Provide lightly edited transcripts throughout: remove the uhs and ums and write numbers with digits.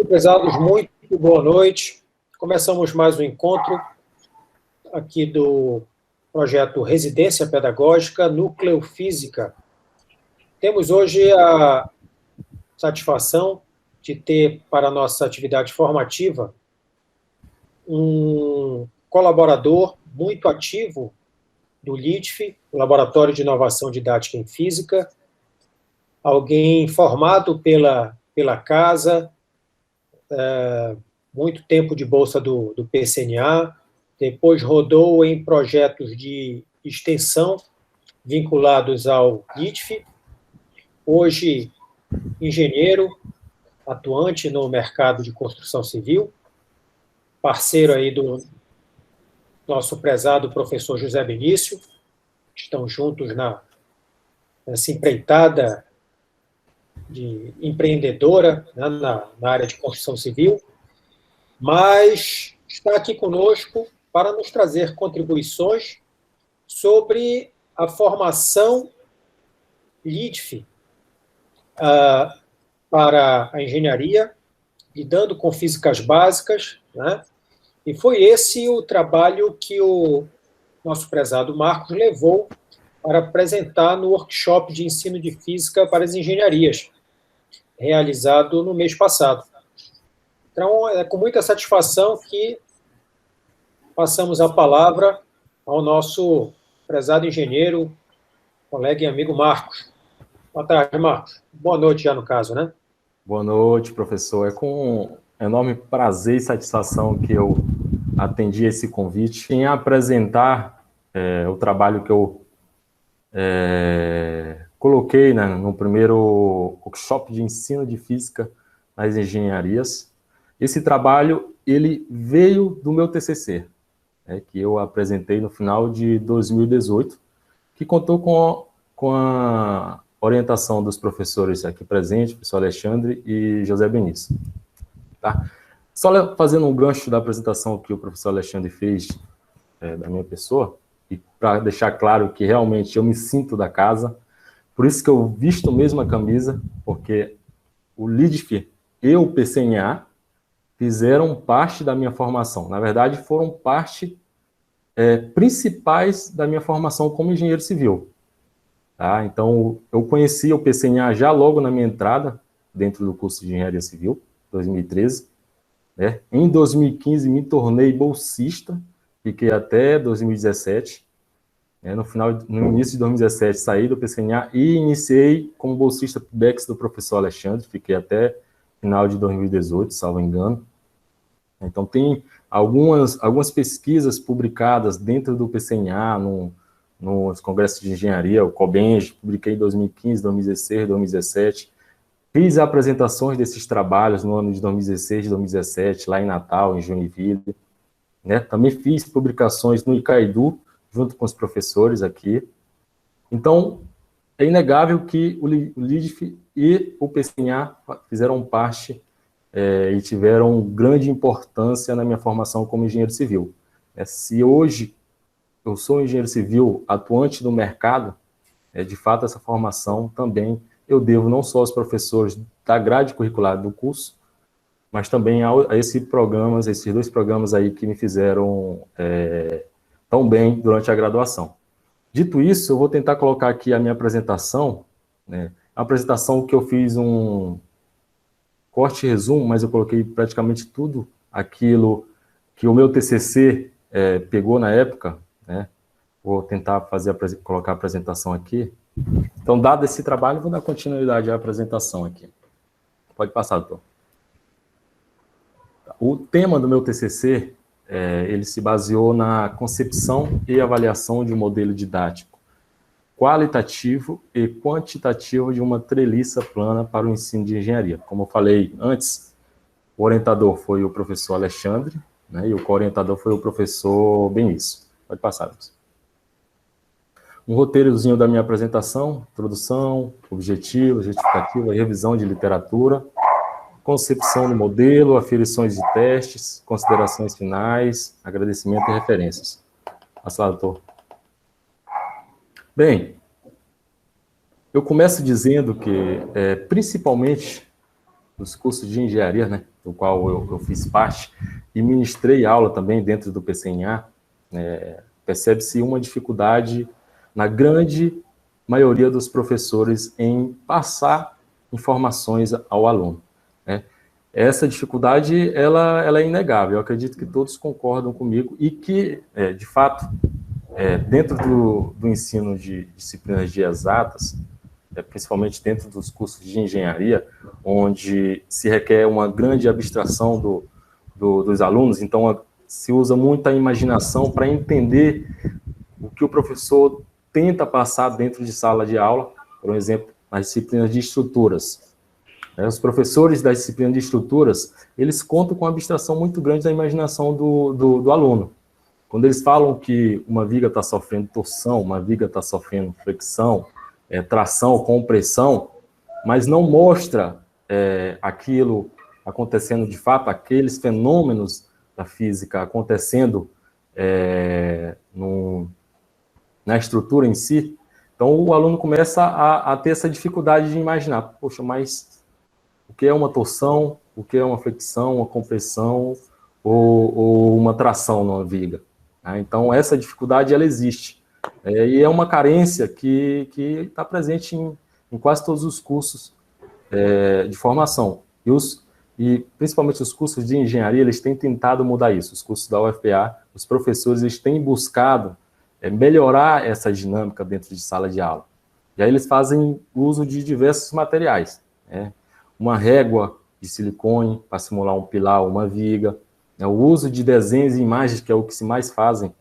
Prezados, muito boa noite. Começamos mais um encontro aqui do projeto Residência Pedagógica Nucleofísica. Temos hoje a satisfação de ter para a nossa atividade formativa um colaborador muito ativo do LIDF, Laboratório de Inovação Didática em Física, alguém formado pela casa, muito tempo de bolsa do PCNA, depois rodou em projetos de extensão vinculados ao LIDF, hoje engenheiro, atuante no mercado de construção civil, parceiro aí do nosso prezado professor José Benício, estão juntos nessa empreitada de empreendedora, né, na área de construção civil, mas está aqui conosco para nos trazer contribuições sobre a formação LIDF para a engenharia, lidando com físicas básicas, né? E foi esse o trabalho que o nosso prezado Marcos levou para apresentar no workshop de ensino de física para as engenharias, realizado no mês passado. Então, é com muita satisfação que passamos a palavra ao nosso prezado engenheiro, colega e amigo Marcos. Boa tarde, Marcos. Boa noite já, no caso, né? Boa noite, professor. É com enorme prazer e satisfação que eu atendi esse convite em apresentar o trabalho que eu coloquei, né, no primeiro workshop de ensino de física nas engenharias. Esse trabalho, ele veio do meu TCC, que eu apresentei no final de 2018, que contou com a orientação dos professores aqui presentes, o professor Alexandre e José Benício. Tá? Só fazendo um gancho da apresentação que o professor Alexandre fez da minha pessoa, e para deixar claro que realmente eu me sinto da casa, por isso que eu visto mesmo a camisa, porque o LIDF e o PCNA fizeram parte da minha formação. Na verdade, foram parte principais da minha formação como engenheiro civil. Tá? Então, eu conheci o PCNA já logo na minha entrada, dentro do curso de Engenharia Civil, 2013. Né? Em 2015, me tornei bolsista, fiquei até 2017. No início de 2017, saí do PCNA e iniciei como bolsista PIBEX do professor Alexandre, fiquei até final de 2018, salvo engano. Então, tem algumas pesquisas publicadas dentro do PCNA, nos congressos de engenharia, o COBENG, publiquei em 2015, 2016, 2017. Fiz apresentações desses trabalhos no ano de 2016, 2017, lá em Natal, em Joinville. Né? Também fiz publicações no ICAEDU, junto com os professores aqui. Então, é inegável que o LIDF e o PCNA fizeram parte e tiveram grande importância na minha formação como engenheiro civil. Se hoje eu sou engenheiro civil atuante no mercado, de fato, essa formação também eu devo não só aos professores da grade curricular do curso, mas também a esses dois programas aí que me fizeram tão bem durante a graduação. Dito isso, eu vou tentar colocar aqui a minha apresentação, né? A apresentação que eu fiz um corte e resumo, mas eu coloquei praticamente tudo aquilo que o meu TCC pegou na época, né? Vou tentar colocar a apresentação aqui. Então, dado esse trabalho, vou dar continuidade à apresentação aqui. Pode passar, doutor. O tema do meu TCC, ele se baseou na concepção e avaliação de um modelo didático qualitativo e quantitativo de uma treliça plana para o ensino de engenharia. Como eu falei antes, o orientador foi o professor Alexandre, né, e o co-orientador foi o professor Benício. Pode passar, professor. Um roteirozinho da minha apresentação: introdução, objetivo, justificativa, revisão de literatura, concepção do modelo, aferições de testes, considerações finais, agradecimento e referências. Passa lá, doutor. Bem, eu começo dizendo que, principalmente, dos cursos de engenharia, né, do qual eu fiz parte, e ministrei aula também dentro do PCNA, percebe-se uma dificuldade na grande maioria dos professores em passar informações ao aluno, né? Essa dificuldade, ela é inegável, eu acredito que todos concordam comigo, e que, de fato, dentro do ensino de disciplinas de exatas, principalmente dentro dos cursos de engenharia, onde se requer uma grande abstração dos alunos, então se usa muita imaginação para entender o que o professor tenta passar dentro de sala de aula, por exemplo, nas disciplinas de estruturas. Os professores das disciplinas de estruturas, eles contam com uma abstração muito grande da imaginação do aluno. Quando eles falam que uma viga está sofrendo torção, uma viga está sofrendo flexão, tração, compressão, mas não mostra aquilo acontecendo de fato, aqueles fenômenos da física acontecendo na estrutura em si, então o aluno começa a ter essa dificuldade de imaginar, poxa, mas o que é uma torção, o que é uma flexão, uma compressão ou uma tração numa viga? Então essa dificuldade, ela existe. E é uma carência que está presente em quase todos os cursos de formação. E principalmente os cursos de engenharia, eles têm tentado mudar isso. Os cursos da UFPA, os professores, eles têm buscado melhorar essa dinâmica dentro de sala de aula. E aí eles fazem uso de diversos materiais. Uma régua de silicone para simular um pilar ou uma viga, o uso de desenhos e imagens, que é o que mais fazem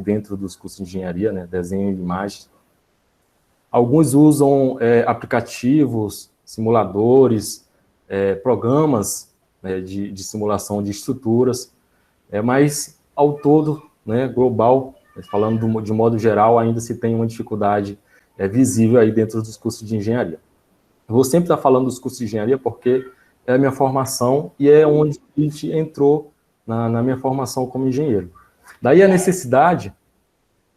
dentro dos cursos de engenharia, desenho e imagens. Alguns usam aplicativos, simuladores, programas de simulação de estruturas, mas ao todo, global, falando de modo geral, ainda se tem uma dificuldade visível aí dentro dos cursos de engenharia. Eu vou sempre estar falando dos cursos de engenharia porque é a minha formação e é onde a gente entrou na minha formação como engenheiro. Daí a necessidade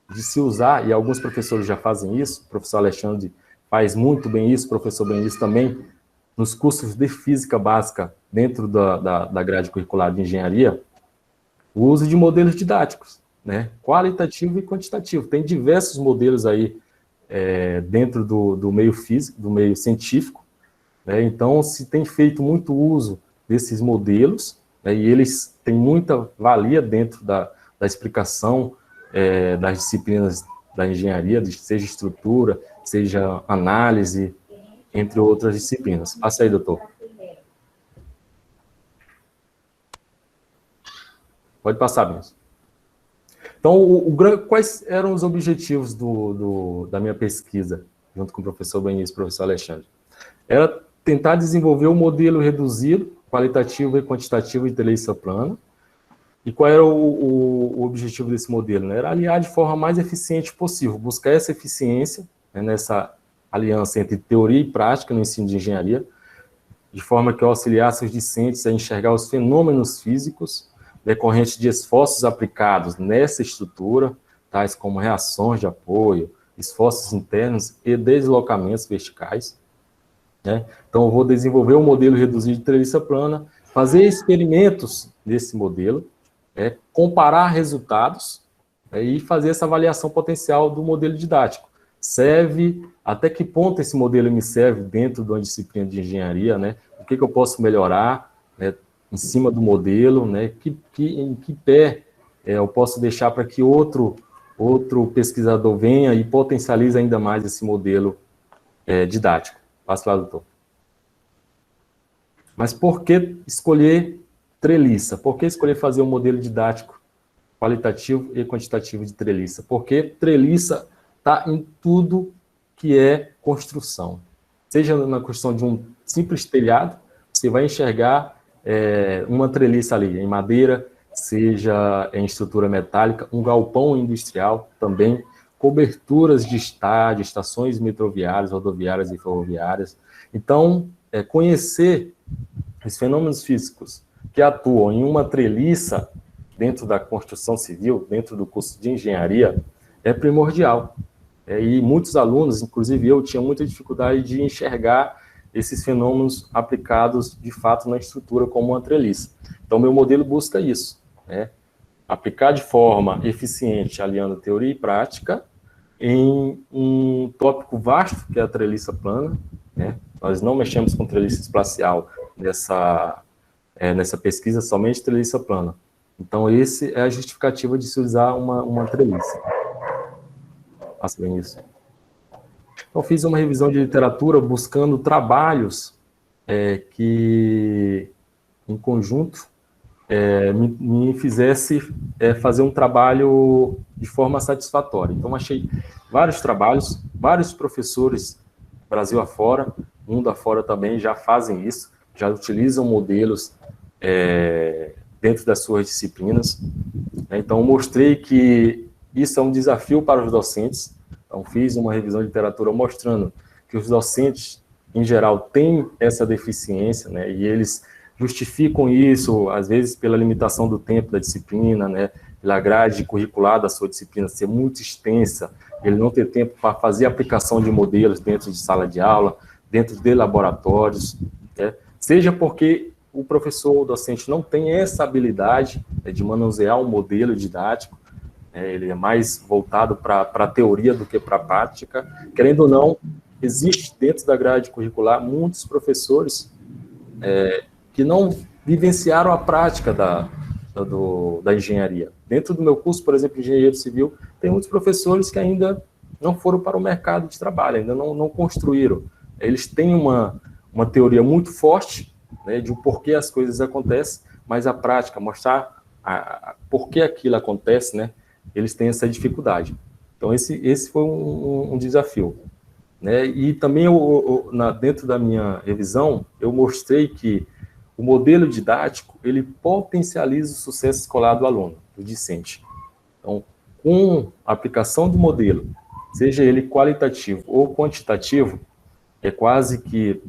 de se usar, e alguns professores já fazem isso, o professor Alexandre faz muito bem isso, o professor Benício também, nos cursos de física básica, dentro da grade curricular de engenharia, o uso de modelos didáticos, qualitativo e quantitativo. Tem diversos modelos aí dentro do meio físico, do meio científico, então se tem feito muito uso desses modelos, e eles têm muita valia dentro da explicação das disciplinas da engenharia, seja estrutura, seja análise, entre outras disciplinas. Passa aí, doutor. Pode passar, Benício. Então, quais eram os objetivos da minha pesquisa, junto com o professor Benício e o professor Alexandre? Era tentar desenvolver um modelo reduzido, qualitativo e quantitativo de treliça plana. E qual era o objetivo desse modelo? Era aliar de forma mais eficiente possível, buscar essa eficiência, nessa aliança entre teoria e prática no ensino de engenharia, de forma que auxiliasse os discentes a enxergar os fenômenos físicos decorrentes de esforços aplicados nessa estrutura, tais como reações de apoio, esforços internos e deslocamentos verticais. Então, eu vou desenvolver um modelo reduzido de treliça plana, fazer experimentos desse modelo, comparar resultados e fazer essa avaliação potencial do modelo didático. Serve, até que ponto esse modelo me serve dentro de uma disciplina de engenharia, o que eu posso melhorar em cima do modelo, em que pé eu posso deixar para que outro pesquisador venha e potencialize ainda mais esse modelo didático. Passa lá, doutor. Mas por que escolher treliça? Por que escolher fazer um modelo didático qualitativo e quantitativo de treliça? Porque treliça está em tudo que é construção. Seja na construção de um simples telhado, você vai enxergar uma treliça ali, em madeira, seja em estrutura metálica, um galpão industrial também, coberturas de estádio, estações metroviárias, rodoviárias e ferroviárias. Então, conhecer os fenômenos físicos que atuam em uma treliça dentro da construção civil, dentro do curso de engenharia, é primordial. E muitos alunos, inclusive eu, tinham muita dificuldade de enxergar esses fenômenos aplicados, de fato, na estrutura como uma treliça. Então, meu modelo busca isso, né? Aplicar de forma eficiente, aliando teoria e prática, em um tópico vasto, que é a treliça plana, né? Nós não mexemos com treliça espacial nessa pesquisa, somente treliça plana. Então, essa é a justificativa de se usar uma treliça. Passa bem isso. Então, fiz uma revisão de literatura buscando trabalhos que, em conjunto, me fizesse fazer um trabalho de forma satisfatória. Então, achei vários trabalhos, vários professores, Brasil afora, mundo afora também, já fazem isso, já utilizam modelos dentro das suas disciplinas. Então, mostrei que isso é um desafio para os docentes. Então, fiz uma revisão de literatura mostrando que os docentes, em geral, têm essa deficiência, né, e eles justificam isso, às vezes, pela limitação do tempo da disciplina, né, pela grade curricular da sua disciplina ser muito extensa, ele não ter tempo para fazer aplicação de modelos dentro de sala de aula, dentro de laboratórios, né, seja porque o professor ou o docente não tem essa habilidade, né, de manusear um modelo didático, ele é mais voltado para a teoria do que para a prática. Querendo ou não, existe dentro da grade curricular muitos professores que não vivenciaram a prática da engenharia. Dentro do meu curso, por exemplo, engenheiro civil, tem muitos professores que ainda não foram para o mercado de trabalho, ainda não construíram. Eles têm uma teoria muito forte, né, de o porquê as coisas acontecem, mas a prática, mostrar por que aquilo acontece, né, eles têm essa dificuldade. Então, esse foi um desafio, né? E também, dentro da minha revisão, eu mostrei que o modelo didático, ele potencializa o sucesso escolar do aluno, do discente. Então, com a aplicação do modelo, seja ele qualitativo ou quantitativo, é quase que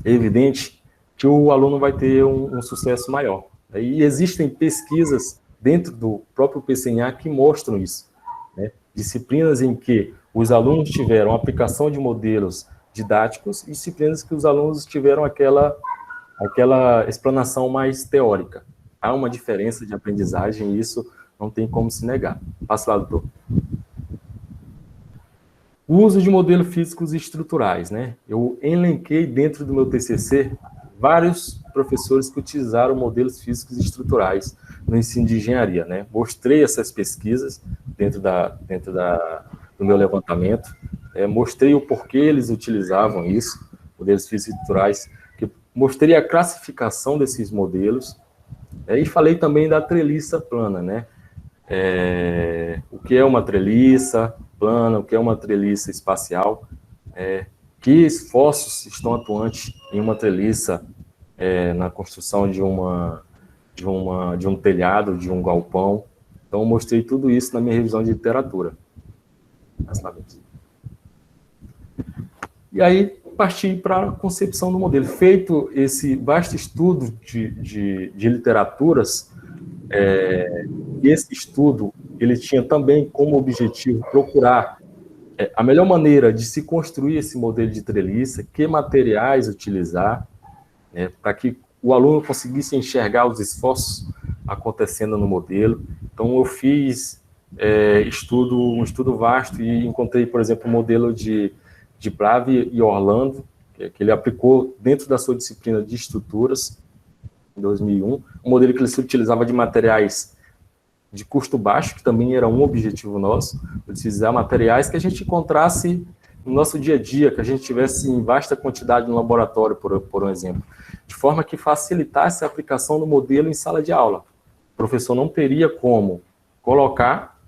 evidente que o aluno vai ter um sucesso maior. E existem pesquisas dentro do próprio PCNA que mostram isso, né? Disciplinas em que os alunos tiveram aplicação de modelos didáticos e disciplinas que os alunos tiveram aquela explanação mais teórica. Há uma diferença de aprendizagem e isso não tem como se negar. Passa lá, doutor. O uso de modelos físicos e estruturais, né? Eu elenquei dentro do meu TCC vários professores que utilizaram modelos físicos e estruturais no ensino de engenharia, né? Mostrei essas pesquisas dentro do meu levantamento, mostrei o porquê eles utilizavam isso, modelos físicos e estruturais, mostrei a classificação desses modelos, e falei também da treliça plana, né? O que é uma treliça plana, o que é uma treliça espacial, que esforços estão atuantes em uma treliça na construção de um telhado, de um galpão. Então, eu mostrei tudo isso na minha revisão de literatura. E aí, parti para a concepção do modelo. Feito esse vasto estudo de literaturas, esse estudo, ele tinha também como objetivo procurar a melhor maneira de se construir esse modelo de treliça, que materiais utilizar, para que o aluno conseguisse enxergar os esforços acontecendo no modelo. Então, eu fiz um estudo vasto e encontrei, por exemplo, o modelo de Brave e Orlando, que ele aplicou dentro da sua disciplina de estruturas, em 2001, um modelo que ele se utilizava de materiais de custo baixo, que também era um objetivo nosso, utilizar materiais que a gente encontrasse no nosso dia a dia, que a gente tivesse em vasta quantidade no laboratório, por um exemplo, de forma que facilitasse a aplicação do modelo em sala de aula. O professor não teria como colocar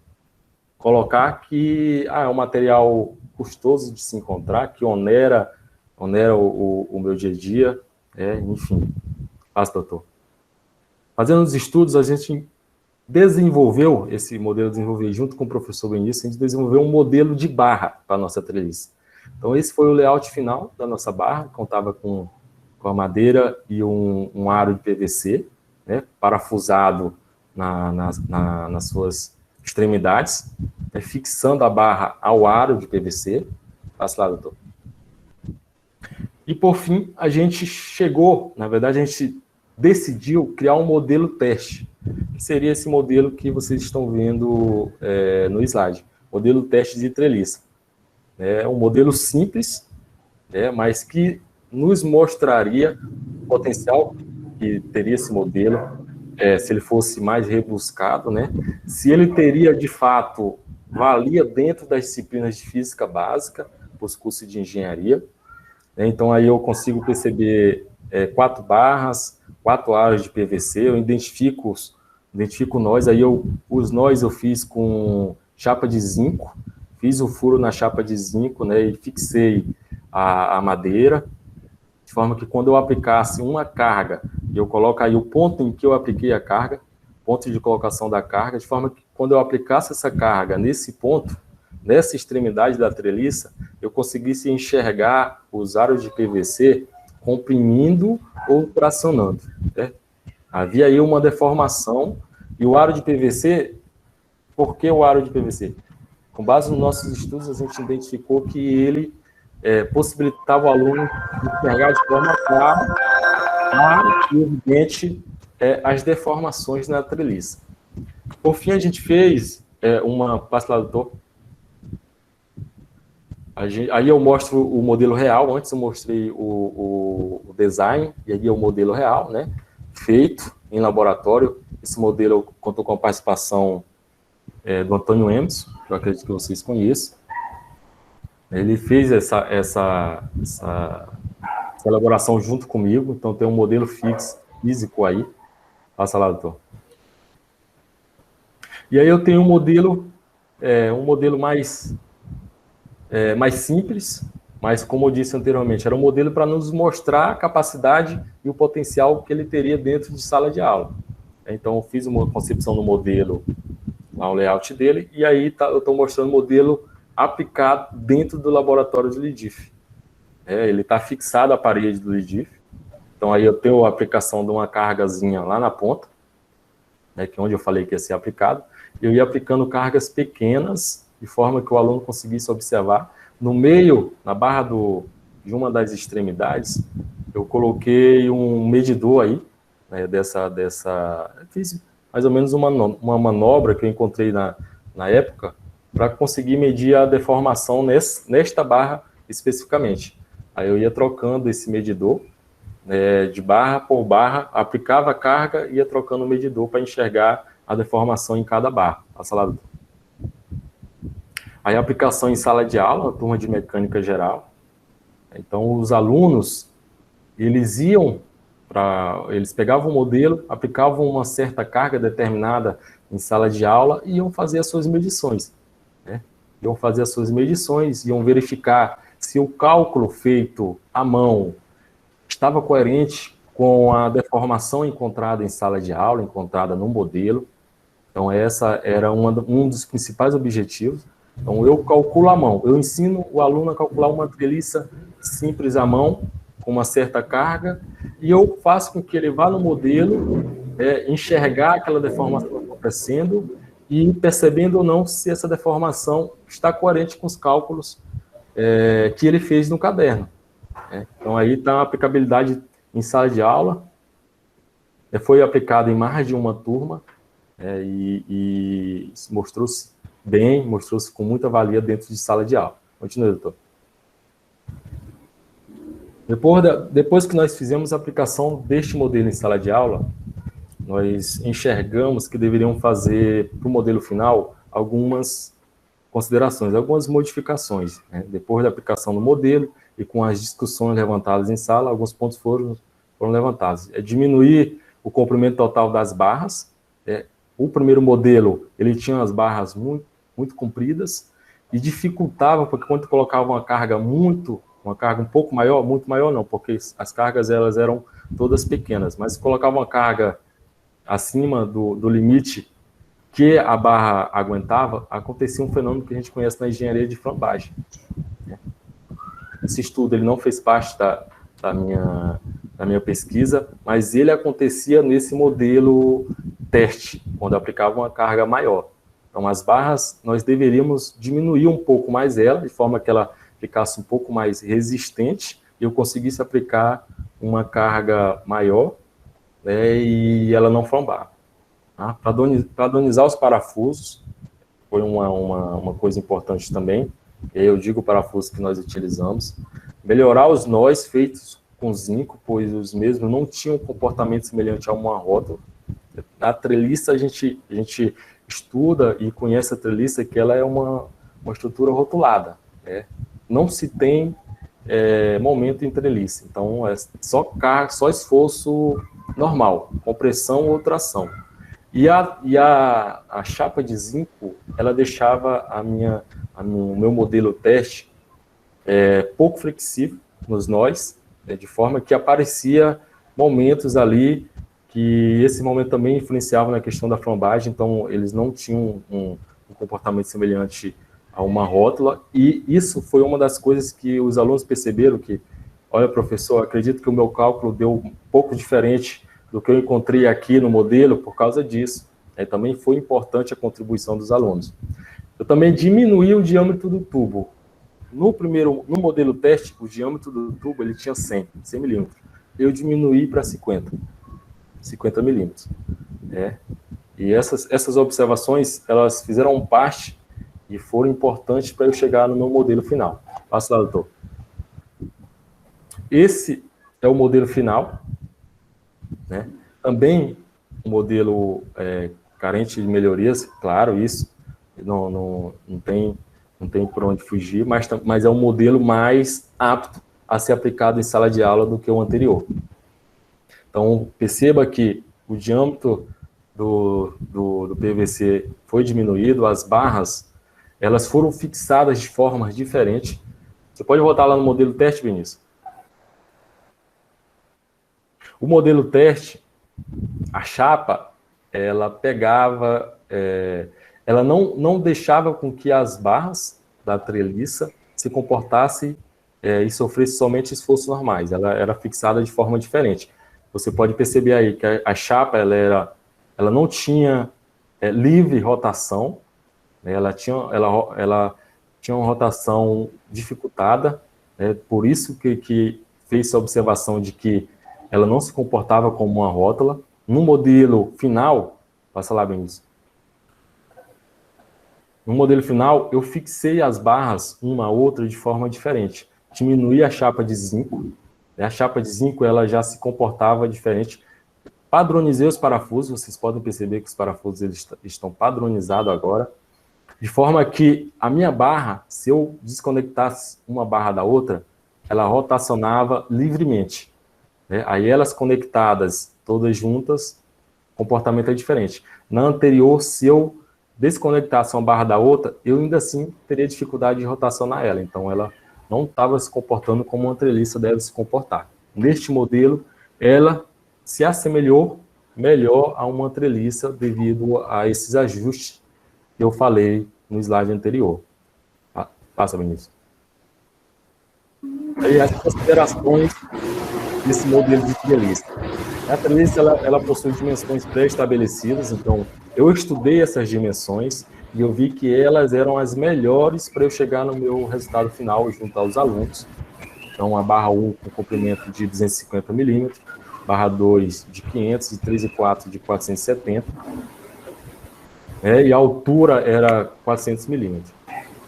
que é um material custoso de se encontrar, que onera o meu dia a dia, enfim. Passa, doutor. Fazendo os estudos, a gente desenvolveu esse modelo, junto com o professor Benício, a gente desenvolveu um modelo de barra para a nossa treliça. Então, esse foi o layout final da nossa barra, contava com a madeira e um aro de PVC, né, parafusado nas suas extremidades, fixando a barra ao aro de PVC. Passa lá, doutor. E, por fim, a gente chegou, na verdade, a gente decidiu criar um modelo teste, que seria esse modelo que vocês estão vendo no slide, modelo teste de treliça. É um modelo simples, mas que nos mostraria o potencial que teria esse modelo, se ele fosse mais rebuscado, né? Se ele teria, de fato, valia dentro das disciplinas de física básica, para os cursos de engenharia. Então, aí eu consigo perceber 4 barras, 4 aros de PVC, eu identifico nós, aí os nós eu fiz com chapa de zinco, fiz o furo na chapa de zinco, né, e fixei a madeira, de forma que quando eu aplicasse uma carga, eu coloco aí o ponto em que eu apliquei a carga, ponto de colocação da carga, de forma que quando eu aplicasse essa carga nesse ponto, nessa extremidade da treliça, eu conseguisse enxergar os aros de PVC comprimindo ou tracionando. Né? Havia aí uma deformação, e o aro de PVC, por que o aro de PVC? Com base nos nossos estudos, a gente identificou que ele possibilitava o aluno enxergar de forma clara e evidente as deformações na treliça. Por fim, a gente fez uma... Passa lá, doutor. Aí eu mostro o modelo real, antes eu mostrei o design, e aí é o modelo real, né? Feito em laboratório. Esse modelo contou com a participação do Antônio Emerson, que eu acredito que vocês conheçam. Ele fez essa elaboração junto comigo, então tem um modelo físico aí. Passa lá, doutor. E aí eu tenho um modelo mais simples, mas como eu disse anteriormente, era um modelo para nos mostrar a capacidade e o potencial que ele teria dentro de sala de aula. Então, eu fiz uma concepção do modelo, lá o layout dele, e aí eu estou mostrando o modelo aplicado dentro do laboratório de LIDIF. Ele está fixado à parede do LIDIF, então aí eu tenho a aplicação de uma cargazinha lá na ponta, que é onde eu falei que ia ser aplicado, eu ia aplicando cargas pequenas, de forma que o aluno conseguisse observar. No meio, na barra de uma das extremidades, eu coloquei um medidor aí, fiz mais ou menos uma manobra que eu encontrei na época, para conseguir medir a deformação nesta barra especificamente. Aí eu ia trocando esse medidor, de barra por barra, aplicava a carga e ia trocando o medidor para enxergar a deformação em cada barra. Passa lá, doutor. Aí a aplicação em sala de aula, turma de mecânica geral. Então, os alunos, eles pegavam o modelo, aplicavam uma certa carga determinada em sala de aula e iam fazer as suas medições. Iam fazer as suas medições, iam verificar se o cálculo feito à mão estava coerente com a deformação encontrada em sala de aula, encontrada no modelo. Então, essa era um dos principais objetivos. Então, eu calculo à mão, eu ensino o aluno a calcular uma treliça simples à mão, com uma certa carga, e eu faço com que ele vá no modelo, enxergar aquela deformação acontecendo, e percebendo ou não se essa deformação está coerente com os cálculos que ele fez no caderno. Então, aí está a aplicabilidade em sala de aula, foi aplicado em mais de uma turma, e mostrou-se bem, mostrou-se com muita valia dentro de sala de aula. Continue, doutor. Depois que nós fizemos a aplicação deste modelo em sala de aula, nós enxergamos que deveriam fazer, para o modelo final, algumas considerações, algumas modificações. Depois da aplicação do modelo e com as discussões levantadas em sala, alguns pontos foram levantados. Diminuir o comprimento total das barras. O primeiro modelo, ele tinha as barras muito compridas e dificultava, porque quando colocava uma carga um pouco maior, muito maior não, porque as cargas elas eram todas pequenas, mas se colocava uma carga acima do limite que a barra aguentava, acontecia um fenômeno que a gente conhece na engenharia de flambagem. Esse estudo ele não fez parte da minha pesquisa, mas ele acontecia nesse modelo teste, quando aplicava uma carga maior. Então, as barras, nós deveríamos diminuir um pouco mais ela, de forma que ela ficasse um pouco mais resistente, eu conseguisse aplicar uma carga maior, né, e ela não flambar. Tá? Padronizar os parafusos foi uma coisa importante também. Eu digo o parafuso que nós utilizamos. Melhorar os nós feitos com zinco, pois os mesmos não tinham um comportamento semelhante a uma rótula. A treliça, a gente estuda e conhece a treliça, que ela é uma estrutura rotulada, né? Não se tem momento em treliça, então é só carga, só esforço normal, compressão ou tração. E a chapa de zinco, ela deixava o meu modelo teste pouco flexível nos nós, né, de forma que aparecia momentos ali que esse momento também influenciava na questão da flambagem, então eles não tinham um comportamento semelhante a uma rótula, e isso foi uma das coisas que os alunos perceberam que, olha, professor, acredito que o meu cálculo deu um pouco diferente do que eu encontrei aqui no modelo por causa disso. Também foi importante a contribuição dos alunos. Eu também diminuí o diâmetro do tubo. No modelo teste, o diâmetro do tubo ele tinha 100 milímetros. Eu diminuí para 50 milímetros. E essas observações, elas fizeram parte e foram importantes para eu chegar no meu modelo final. Passa lá, doutor. Esse é o modelo final, né? Também um modelo carente de melhorias, claro, isso não tem por onde fugir, mas é um modelo mais apto a ser aplicado em sala de aula do que o anterior. Então, perceba que o diâmetro do PVC foi diminuído, as barras, elas foram fixadas de formas diferentes. Você pode voltar lá no modelo teste, Vinícius? O modelo teste, a chapa, ela pegava, ela não deixava com que as barras da treliça se comportassem e sofressem somente esforços normais. Ela era fixada de forma diferente. Você pode perceber aí que a chapa, ela não tinha livre rotação, né? Ela tinha uma rotação dificultada, né? Por isso que fez a observação de que ela não se comportava como uma rótula. No modelo final, passa lá, Benício. No modelo final, eu fixei as barras uma a outra de forma diferente. Diminuí a chapa de zinco. A chapa de zinco ela já se comportava diferente. Padronizei os parafusos. Vocês podem perceber que os parafusos eles estão padronizados agora. De forma que a minha barra, se eu desconectasse uma barra da outra, ela rotacionava livremente. Aí elas conectadas, todas juntas, o comportamento é diferente. Na anterior, se eu desconectasse uma barra da outra, eu ainda assim teria dificuldade de rotacionar ela. Então, ela não estava se comportando como uma treliça deve se comportar. Neste modelo, ela se assemelhou melhor a uma treliça devido a esses ajustes que eu falei no slide anterior. Passa, Vinícius. Aí as considerações desse modelo de treliça. A treliça ela possui dimensões pré-estabelecidas, então eu estudei essas dimensões e eu vi que elas eram as melhores para eu chegar no meu resultado final junto aos alunos. Então, a barra 1 com comprimento de 250 milímetros, barra 2 de 500 e 3 e 4 de 470, e a altura era 400 milímetros.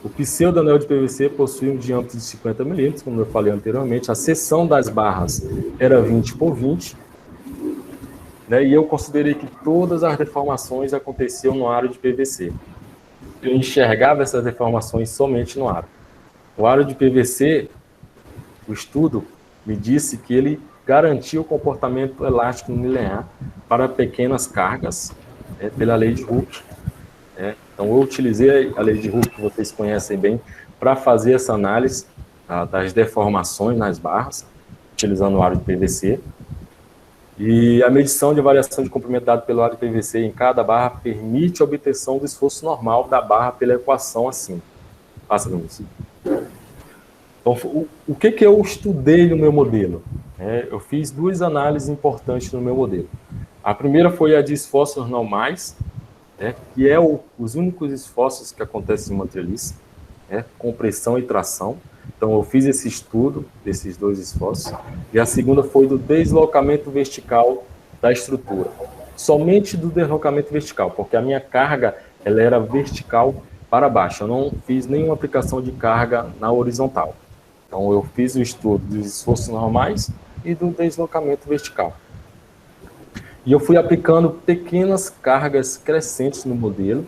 O pseudo-anel de PVC possui um diâmetro de 50 milímetros, como eu falei anteriormente. A seção das barras era 20 por 20, e eu considerei que todas as deformações aconteciam no aro de PVC. Eu enxergava essas deformações somente no aro. O aro de PVC, o estudo me disse que ele garantia o comportamento elástico linear para pequenas cargas, pela lei de Hooke. Então, eu utilizei a lei de Hooke, que vocês conhecem bem, para fazer essa análise das deformações nas barras, utilizando o aro de PVC. E a medição de variação de comprimento dado pelo aro de PVC em cada barra permite a obtenção do esforço normal da barra pela equação acima. Passa, Vinícius. Então, o que eu estudei no meu modelo? Eu fiz duas análises importantes no meu modelo. A primeira foi a de esforços normais, que é os únicos esforços que acontecem em uma treliça, compressão e tração. Então, eu fiz esse estudo desses dois esforços, e a segunda foi do deslocamento vertical da estrutura. Somente do deslocamento vertical, porque a minha carga ela era vertical para baixo. Eu não fiz nenhuma aplicação de carga na horizontal. Então, eu fiz o estudo dos esforços normais e do deslocamento vertical. E eu fui aplicando pequenas cargas crescentes no modelo,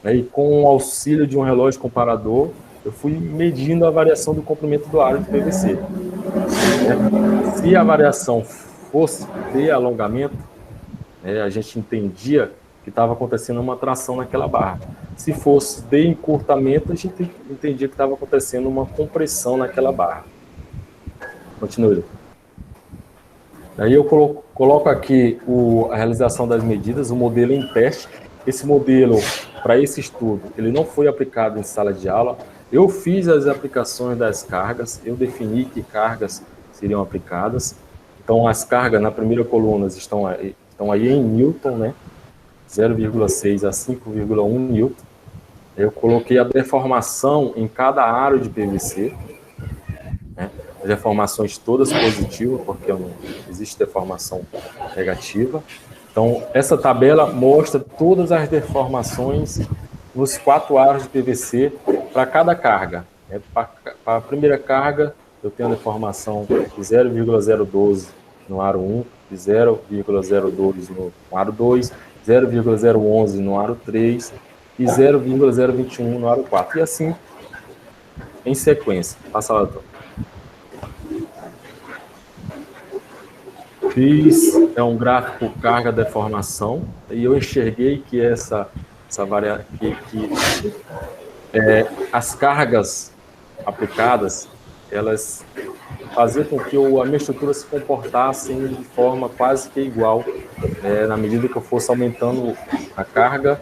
né, e com o auxílio de um relógio comparador, eu fui medindo a variação do comprimento do aro de PVC. Né? Se a variação fosse de alongamento, né, a gente entendia que estava acontecendo uma tração naquela barra. Se fosse de encurtamento, a gente entendia que estava acontecendo uma compressão naquela barra. Continue. Aí eu coloco aqui a realização das medidas, o modelo em teste. Esse modelo, para esse estudo, ele não foi aplicado em sala de aula. Eu fiz as aplicações das cargas, eu defini que cargas seriam aplicadas. Então, as cargas na primeira coluna estão aí em Newton, né? 0,6 a 5,1 Newton. Eu coloquei a deformação em cada aro de PVC, né? As deformações todas positivas, porque não existe deformação negativa. Então, essa tabela mostra todas as deformações nos 4 aros de PVC para cada carga. Para a primeira carga, eu tenho a deformação de 0,012 no aro 1, de 0,02 no aro 2, 0,011 no aro 3 e 0,021 no aro 4. E assim, em sequência. Passa lá, doutor. Fiz um gráfico carga-deformação e eu enxerguei que as cargas aplicadas, elas faziam com que a minha estrutura se comportasse de forma quase que igual, na medida que eu fosse aumentando a carga,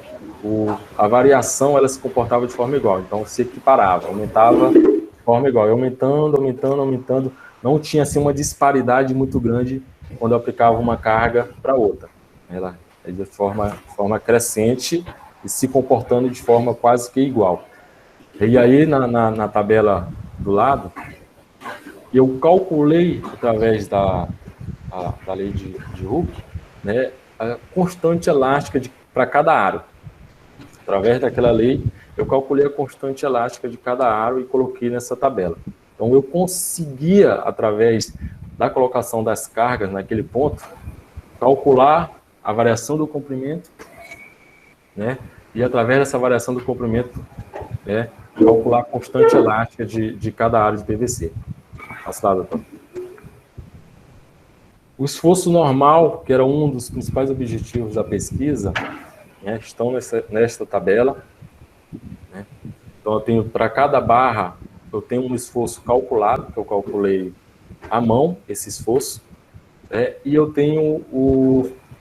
a variação ela se comportava de forma igual, então se equiparava, aumentava de forma igual, aumentando, não tinha assim uma disparidade muito grande quando eu aplicava uma carga para outra. Ela é de forma crescente e se comportando de forma quase que igual. E aí, na tabela do lado, eu calculei, através da lei de Hooke, né, a constante elástica para cada aro. Através daquela lei, eu calculei a constante elástica de cada aro e coloquei nessa tabela. Então, eu conseguia, através da colocação das cargas naquele ponto, calcular a variação do comprimento, né? E através dessa variação do comprimento, né, calcular a constante elástica de cada aro de PVC. Passa lá, doutor. O esforço normal, que era um dos principais objetivos da pesquisa, né, estão nesta tabela. Né? Então, eu tenho, para cada barra, eu tenho um esforço calculado, que eu calculei à mão, esse esforço, e eu tenho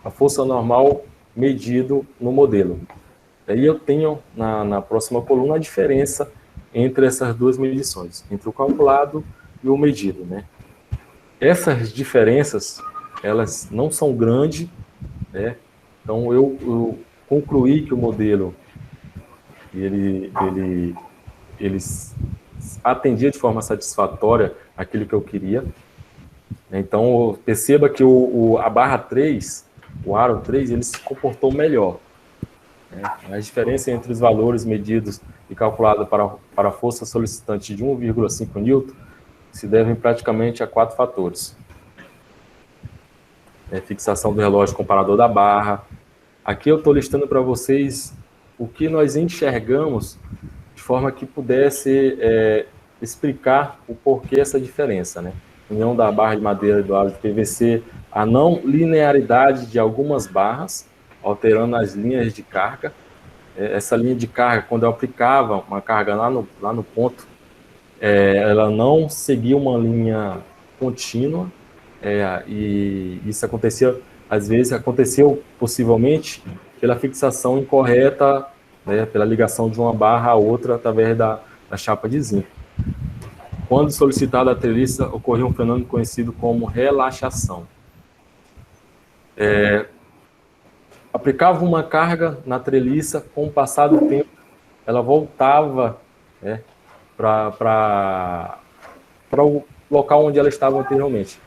a força normal medido no modelo. Aí eu tenho, na próxima coluna, a diferença entre essas duas medições, entre o calculado e o medido. Né? Essas diferenças, elas não são grandes, né? Então eu concluí que o modelo ele atendia de forma satisfatória aquilo que eu queria. Então, perceba que a barra 3, o aro 3, ele se comportou melhor. A diferença entre os valores medidos e calculados para a força solicitante de 1,5 Newton se devem praticamente a 4 fatores. Fixação do relógio comparador da barra. Aqui eu estou listando para vocês o que nós enxergamos de forma que pudesse explicar o porquê essa diferença, né? União da barra de madeira e do aro de PVC, a não linearidade de algumas barras, alterando as linhas de carga. Essa linha de carga, quando eu aplicava uma carga lá no ponto, ela não seguia uma linha contínua, e isso acontecia, às vezes, aconteceu possivelmente pela fixação incorreta, né, pela ligação de uma barra a outra através da chapa de zinco. Quando solicitada a treliça, ocorreu um fenômeno conhecido como relaxação. Aplicava uma carga na treliça, com o passar do tempo, ela voltava, né, para para o local onde ela estava anteriormente.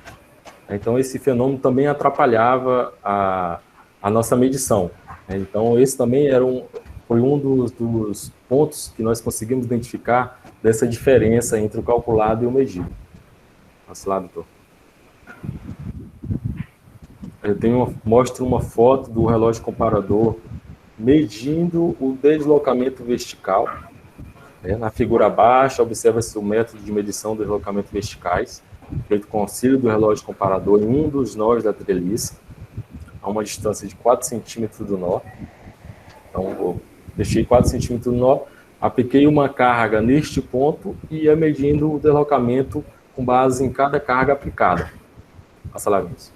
Então, esse fenômeno também atrapalhava a nossa medição. Então, esse também foi um dos pontos que nós conseguimos identificar dessa diferença entre o calculado e o medido. Passa lá, doutor. Mostro uma foto do relógio comparador medindo o deslocamento vertical. Na figura abaixo, observa-se o método de medição do deslocamento verticais, feito com auxílio do relógio comparador em um dos nós da treliça, a uma distância de 4 centímetros do nó. Então, eu deixei 4 centímetros do nó, apliquei uma carga neste ponto e ia medindo o deslocamento com base em cada carga aplicada. Passa lá, Vinícius.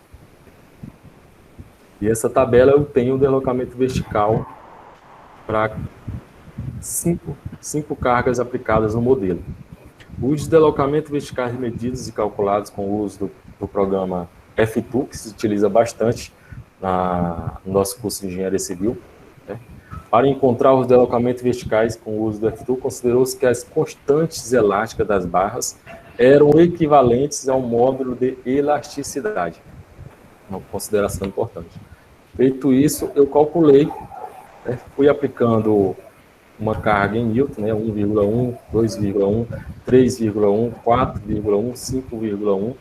E essa tabela eu tenho o deslocamento vertical para 5 cargas aplicadas no modelo. Os deslocamentos verticais medidos e calculados com o uso do programa F2, que se utiliza bastante no nosso curso de Engenharia Civil. Para encontrar os deslocamentos verticais com o uso do F2, considerou-se que as constantes elásticas das barras eram equivalentes ao módulo de elasticidade. Uma consideração importante. Feito isso, eu calculei, fui aplicando uma carga em Newton, 1,1, 2,1, 3,1, 4,1, 5,1,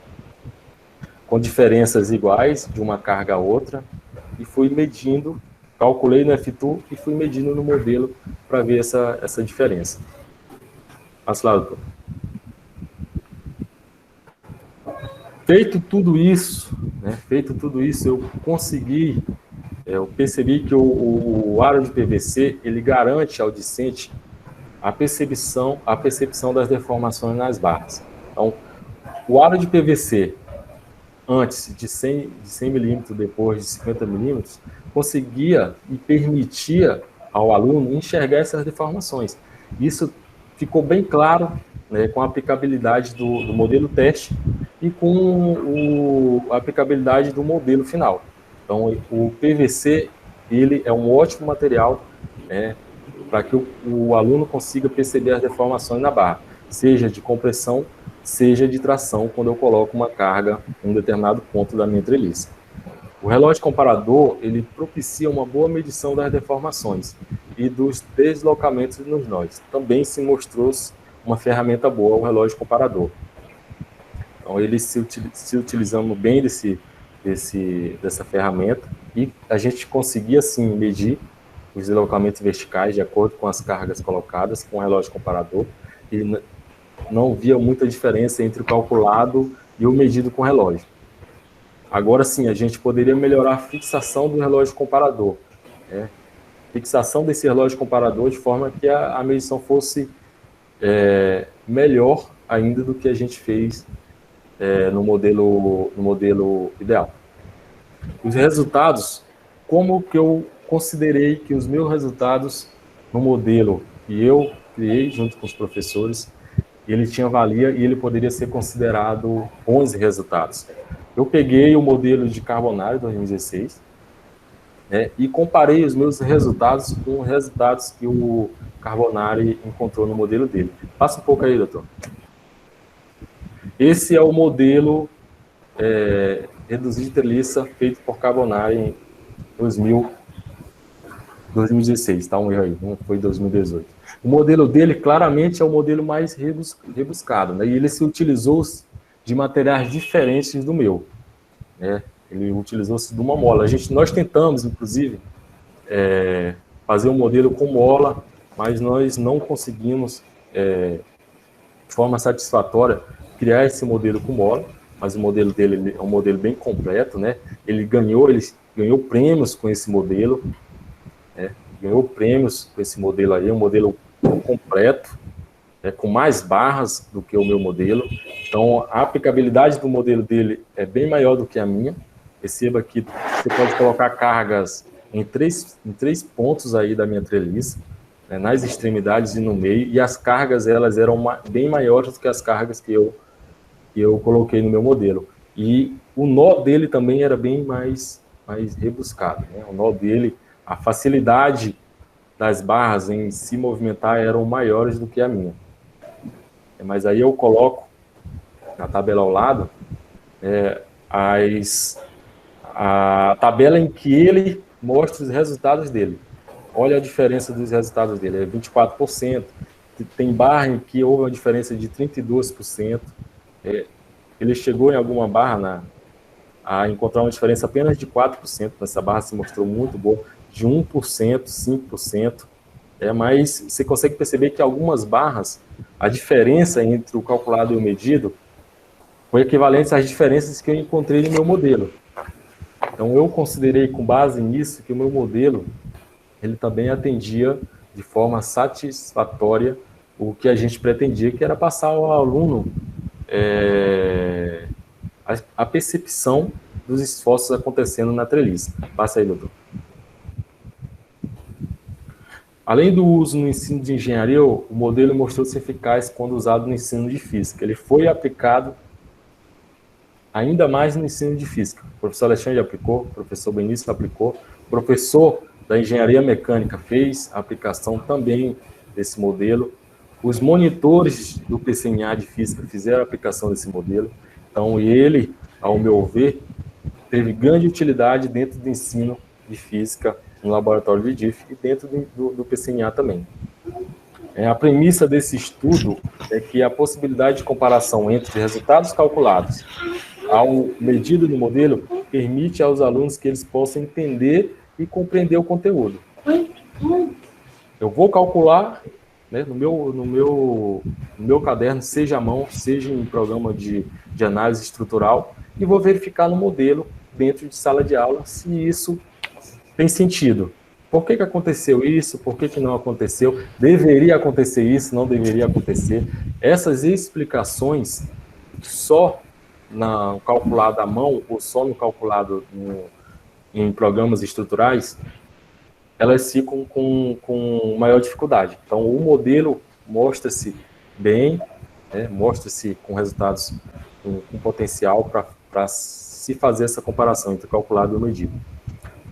com diferenças iguais de uma carga a outra, e fui medindo, calculei no F2 e fui medindo no modelo para ver essa diferença. Passa lá, doutor. Feito tudo isso, eu consegui, eu percebi que o aro de PVC, ele garante ao discente a percepção das deformações nas barras. Então, o aro de PVC, antes de 100 milímetros, depois de 50 milímetros, conseguia e permitia ao aluno enxergar essas deformações. Isso ficou bem claro, com a aplicabilidade do modelo teste e com a aplicabilidade do modelo final. Então, o PVC, ele é um ótimo material, para que o aluno consiga perceber as deformações na barra, seja de compressão, seja de tração, quando eu coloco uma carga em um determinado ponto da minha treliça. O relógio comparador, ele propicia uma boa medição das deformações e dos deslocamentos nos nós. Também se mostrou uma ferramenta boa, o relógio comparador. Então, ele se utilizando bem dessa ferramenta, e a gente conseguia, sim, medir os deslocamentos verticais de acordo com as cargas colocadas com o relógio comparador, e não via muita diferença entre o calculado e o medido com relógio. Agora sim, a gente poderia melhorar a fixação do relógio comparador. Fixação desse relógio comparador de forma que a medição fosse melhor ainda do que a gente fez no modelo ideal. Os resultados, como que eu considerei que os meus resultados no modelo que eu criei junto com os professores, ele tinha valia e ele poderia ser considerado 11 resultados. Eu peguei o modelo de Carbonari 2016, e comparei os meus resultados com os resultados que o Carbonari encontrou no modelo dele. Passa um pouco aí, doutor. Esse é o modelo reduzido de treliça feito por Carbonari em 2016, tá? Um erro aí, não foi 2018. O modelo dele, claramente, é o modelo mais rebuscado, e ele se utilizou de materiais diferentes do meu. Ele utilizou-se de uma mola. Nós tentamos, inclusive, fazer um modelo com mola, mas nós não conseguimos, de forma satisfatória, criar esse modelo com mola, mas o modelo dele é um modelo bem completo, Ele ganhou prêmios com esse modelo, ganhou prêmios com esse modelo aí, um modelo completo, com mais barras do que o meu modelo. Então, a aplicabilidade do modelo dele é bem maior do que a minha. Perceba que você pode colocar cargas em três pontos aí da minha treliça, nas extremidades e no meio, e as cargas, elas eram bem maiores do que as cargas que eu coloquei no meu modelo. E o nó dele também era bem mais rebuscado, O nó dele, a facilidade das barras em se movimentar eram maiores do que a minha. Mas aí eu coloco a tabela ao lado, a tabela em que ele mostra os resultados dele. Olha a diferença dos resultados dele, é 24%, tem barra em que houve uma diferença de 32%, ele chegou em alguma barra a encontrar uma diferença apenas de 4%, essa barra se mostrou muito boa, de 1%, 5%, mas você consegue perceber que algumas barras, a diferença entre o calculado e o medido foi equivalente às diferenças que eu encontrei no meu modelo. Então, eu considerei, com base nisso, que o meu modelo ele também atendia de forma satisfatória o que a gente pretendia, que era passar ao aluno a percepção dos esforços acontecendo na treliça. Passa aí, doutor. Além do uso no ensino de engenharia, o modelo mostrou-se eficaz quando usado no ensino de física. Ele foi aplicado ainda mais no ensino de física. O professor Alexandre aplicou, o professor Benício aplicou, o professor da engenharia mecânica fez a aplicação também desse modelo. Os monitores do PCNA de física fizeram a aplicação desse modelo. Então, ele, ao meu ver, teve grande utilidade dentro do ensino de física no laboratório de DIF e dentro do PCNA também. A premissa desse estudo é que a possibilidade de comparação entre resultados calculados ao medido no modelo permite aos alunos que eles possam entender e compreender o conteúdo. Eu vou calcular, né, no meu caderno, seja à mão, seja em programa de análise estrutural, e vou verificar no modelo, dentro de sala de aula, se isso tem sentido. Por que aconteceu isso? Por que não aconteceu? Deveria acontecer isso? Não deveria acontecer? Essas explicações, só no calculado à mão, ou só no calculado em programas estruturais, elas ficam com maior dificuldade. Então, o modelo mostra-se bem, mostra-se com resultados com potencial para se fazer essa comparação entre calculado e o medido.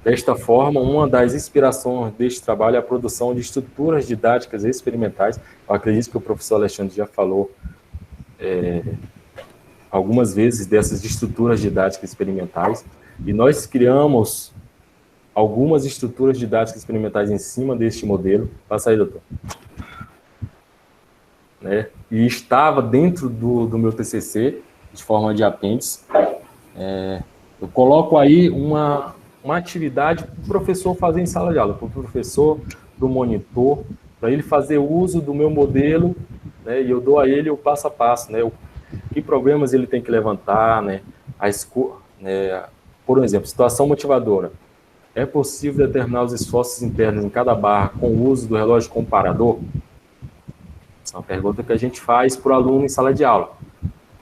Desta forma, uma das inspirações deste trabalho é a produção de estruturas didáticas experimentais. Eu acredito que o professor Alexandre já falou algumas vezes dessas estruturas didáticas experimentais, e nós criamos algumas estruturas didáticas experimentais em cima deste modelo. Passa aí, doutor. E estava dentro do meu TCC, de forma de apêndice. Eu coloco aí uma atividade para o professor fazer em sala de aula, para o professor, do monitor, para ele fazer uso do meu modelo, e eu dou a ele o passo a passo, que problemas ele tem que levantar, por exemplo, situação motivadora. É possível determinar os esforços internos em cada barra com o uso do relógio comparador? Essa é uma pergunta que a gente faz para o aluno em sala de aula.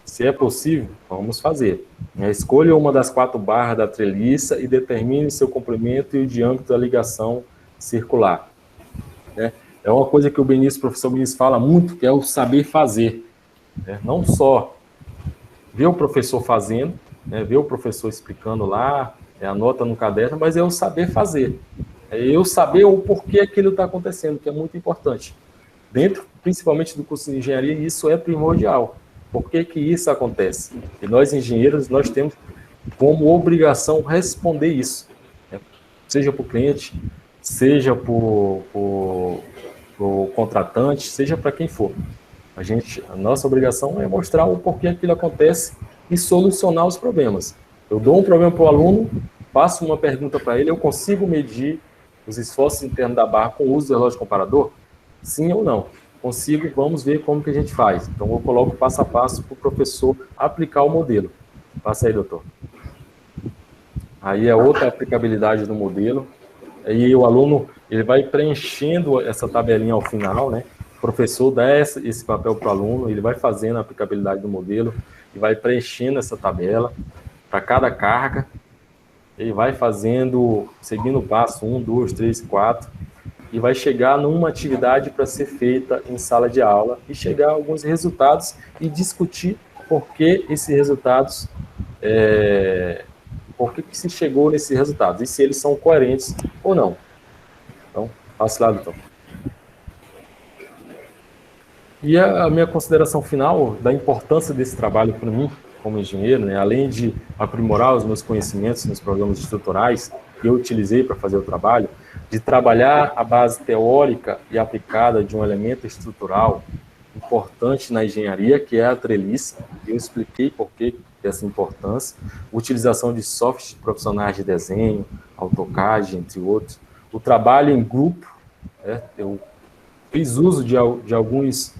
Se é possível, vamos fazer. Escolha uma das 4 barras da treliça e determine seu comprimento e o diâmetro da ligação circular. É uma coisa que o professor Benício fala muito, que é o saber fazer. Não só ver o professor fazendo, ver o professor explicando lá, anota no caderno, mas é o saber fazer. É eu saber o porquê aquilo está acontecendo, que é muito importante. Dentro, principalmente do curso de engenharia, isso é primordial. Por que isso acontece? E nós, engenheiros, nós temos como obrigação responder isso. Seja para o cliente, seja para o contratante, seja para quem for. A nossa obrigação é mostrar o porquê aquilo acontece e solucionar os problemas. Eu dou um problema para o aluno, faço uma pergunta para ele, eu consigo medir os esforços internos da barra com o uso do relógio comparador? Sim ou não? Consigo, vamos ver como que a gente faz. Então, eu coloco passo a passo para o professor aplicar o modelo. Passa aí, doutor. Aí é outra aplicabilidade do modelo. Aí o aluno ele vai preenchendo essa tabelinha ao final, O professor dá esse papel para o aluno, ele vai fazendo a aplicabilidade do modelo, e vai preenchendo essa tabela para cada carga, ele vai fazendo, seguindo o passo 1, 2, 3, 4, e vai chegar numa atividade para ser feita em sala de aula, e chegar a alguns resultados e discutir por que esses resultados, por que se chegou nesses resultados, e se eles são coerentes ou não. Então, passo lá, doutor. E a minha consideração final da importância desse trabalho para mim, como engenheiro, né, além de aprimorar os meus conhecimentos nos programas estruturais que eu utilizei para fazer o trabalho, de trabalhar a base teórica e aplicada de um elemento estrutural importante na engenharia, que é a treliça. Eu expliquei por que dessa importância, utilização de softwares profissionais de desenho, AutoCAD, entre outros, o trabalho em grupo, né, eu fiz uso de alguns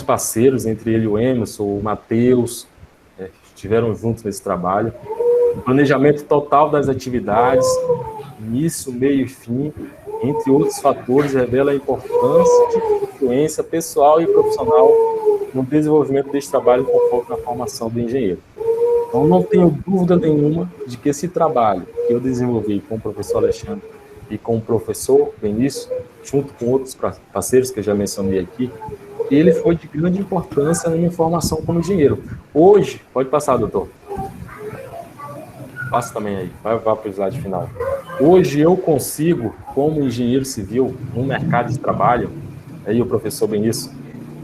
parceiros, entre ele o Emerson, o Matheus, estiveram juntos nesse trabalho. O planejamento total das atividades, início, meio e fim, entre outros fatores, revela a importância de influência pessoal e profissional no desenvolvimento deste trabalho com foco na formação do engenheiro. Então, não tenho dúvida nenhuma de que esse trabalho que eu desenvolvi com o professor Alexandre e com o professor Benício, junto com outros parceiros que eu já mencionei aqui, ele foi de grande importância na minha formação como engenheiro. Hoje, pode passar, doutor. Passa também aí, vai para o slide final. Hoje eu consigo, como engenheiro civil, no mercado de trabalho, aí o professor Benício,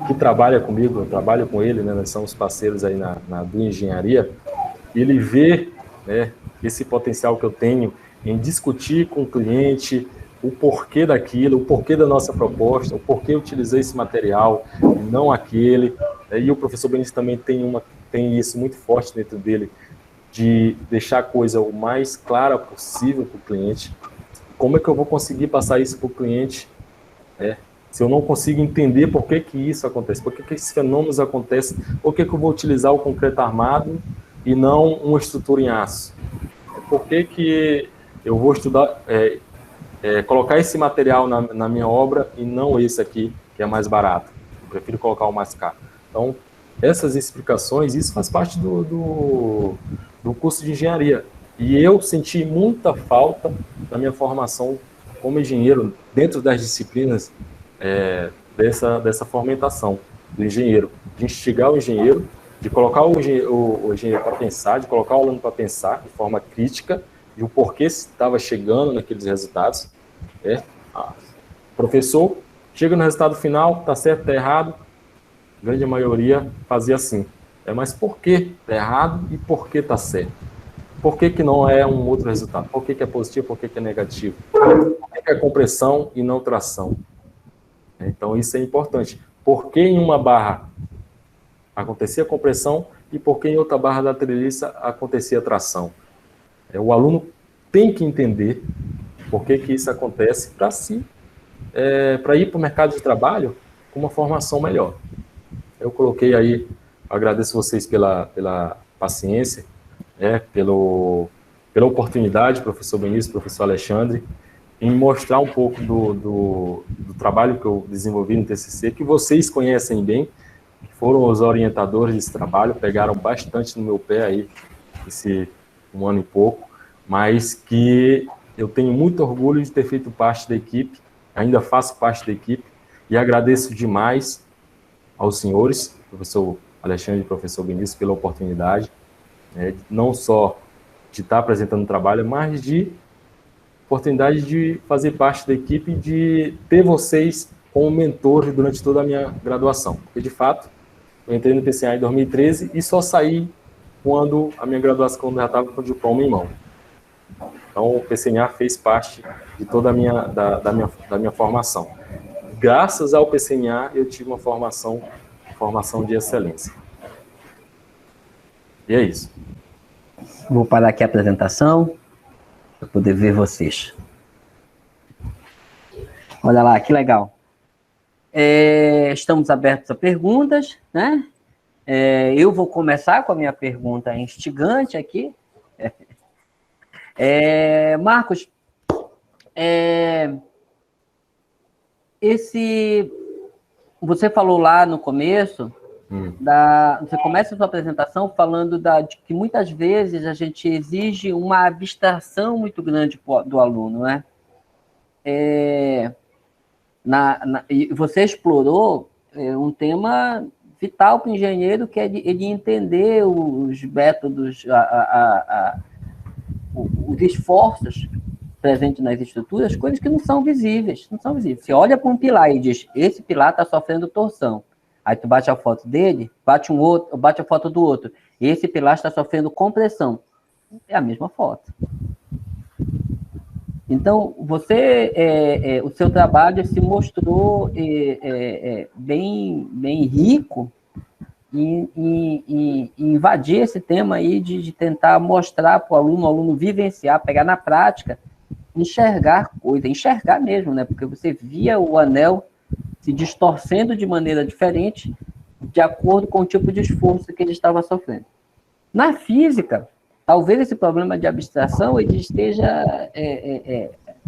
que trabalha comigo, eu trabalho com ele, né, nós somos parceiros aí na bioengenharia, ele vê, né, esse potencial que eu tenho em discutir com o cliente o porquê daquilo, o porquê da nossa proposta, o porquê eu utilizei esse material e não aquele. E o professor Benício também tem isso muito forte dentro dele, de deixar a coisa o mais clara possível para o cliente. Como é que eu vou conseguir passar isso para o cliente, né, se eu não consigo entender por que isso acontece, por que esses fenômenos acontecem, por que eu vou utilizar o concreto armado e não uma estrutura em aço? Por que eu vou estudar, colocar esse material na minha obra e não esse aqui, que é mais barato? Eu prefiro colocar o mais caro. Então, essas explicações, isso faz parte do curso de engenharia. E eu senti muita falta da minha formação como engenheiro, dentro das disciplinas dessa fomentação do engenheiro, de instigar o engenheiro, de colocar o engenheiro para pensar, de colocar o aluno para pensar de forma crítica, de o porquê estava chegando naqueles resultados. O professor chega no resultado final, está certo, está errado, a grande maioria fazia assim. Mas por que está errado e por que está certo? Por que não é um outro resultado? Por que é positivo, por que é negativo? Por que é compressão e não tração? Então, isso é importante. Por que em uma barra acontecia compressão e por que em outra barra da treliça acontecia tração? O aluno tem que entender por que isso acontece para ir para o mercado de trabalho com uma formação melhor. Eu coloquei aí, agradeço vocês pela paciência, pela oportunidade, professor Benício, professor Alexandre, em mostrar um pouco do trabalho que eu desenvolvi no TCC, que vocês conhecem bem, que foram os orientadores desse trabalho, pegaram bastante no meu pé aí, esse 1 ano e pouco, mas que eu tenho muito orgulho de ter feito parte da equipe, ainda faço parte da equipe, e agradeço demais aos senhores, professor Alexandre e professor Benício, pela oportunidade, não só de estar apresentando o trabalho, mas de oportunidade de fazer parte da equipe e de ter vocês como mentores durante toda a minha graduação. Porque, de fato, eu entrei no PCA em 2013 e só saí quando a minha graduação já estava com o diploma em mão. Então, o PCNA fez parte de toda a minha formação. Graças ao PCNA, eu tive uma formação de excelência. E é isso. Vou parar aqui a apresentação para poder ver vocês. Olha lá, que legal. Estamos abertos a perguntas, né? Eu vou começar com a minha pergunta instigante aqui. Marcos, você falou lá no começo, você começa a sua apresentação falando de que muitas vezes a gente exige uma abstração muito grande do aluno, né? E você explorou um tema vital para o engenheiro, que é ele entender os métodos, os esforços presente nas estruturas coisas que não são visíveis, não são visíveis. Você olha para um pilar e diz, esse pilar está sofrendo torção. Aí tu bate a foto dele, bate a foto do outro. Esse pilar está sofrendo compressão. É a mesma foto. Então, o seu trabalho se mostrou bem rico em invadir esse tema aí de tentar mostrar para o aluno vivenciar, pegar na prática, enxergar coisa, enxergar mesmo, né? Porque você via o anel se distorcendo de maneira diferente de acordo com o tipo de esforço que ele estava sofrendo. Na física, talvez esse problema de abstração ele esteja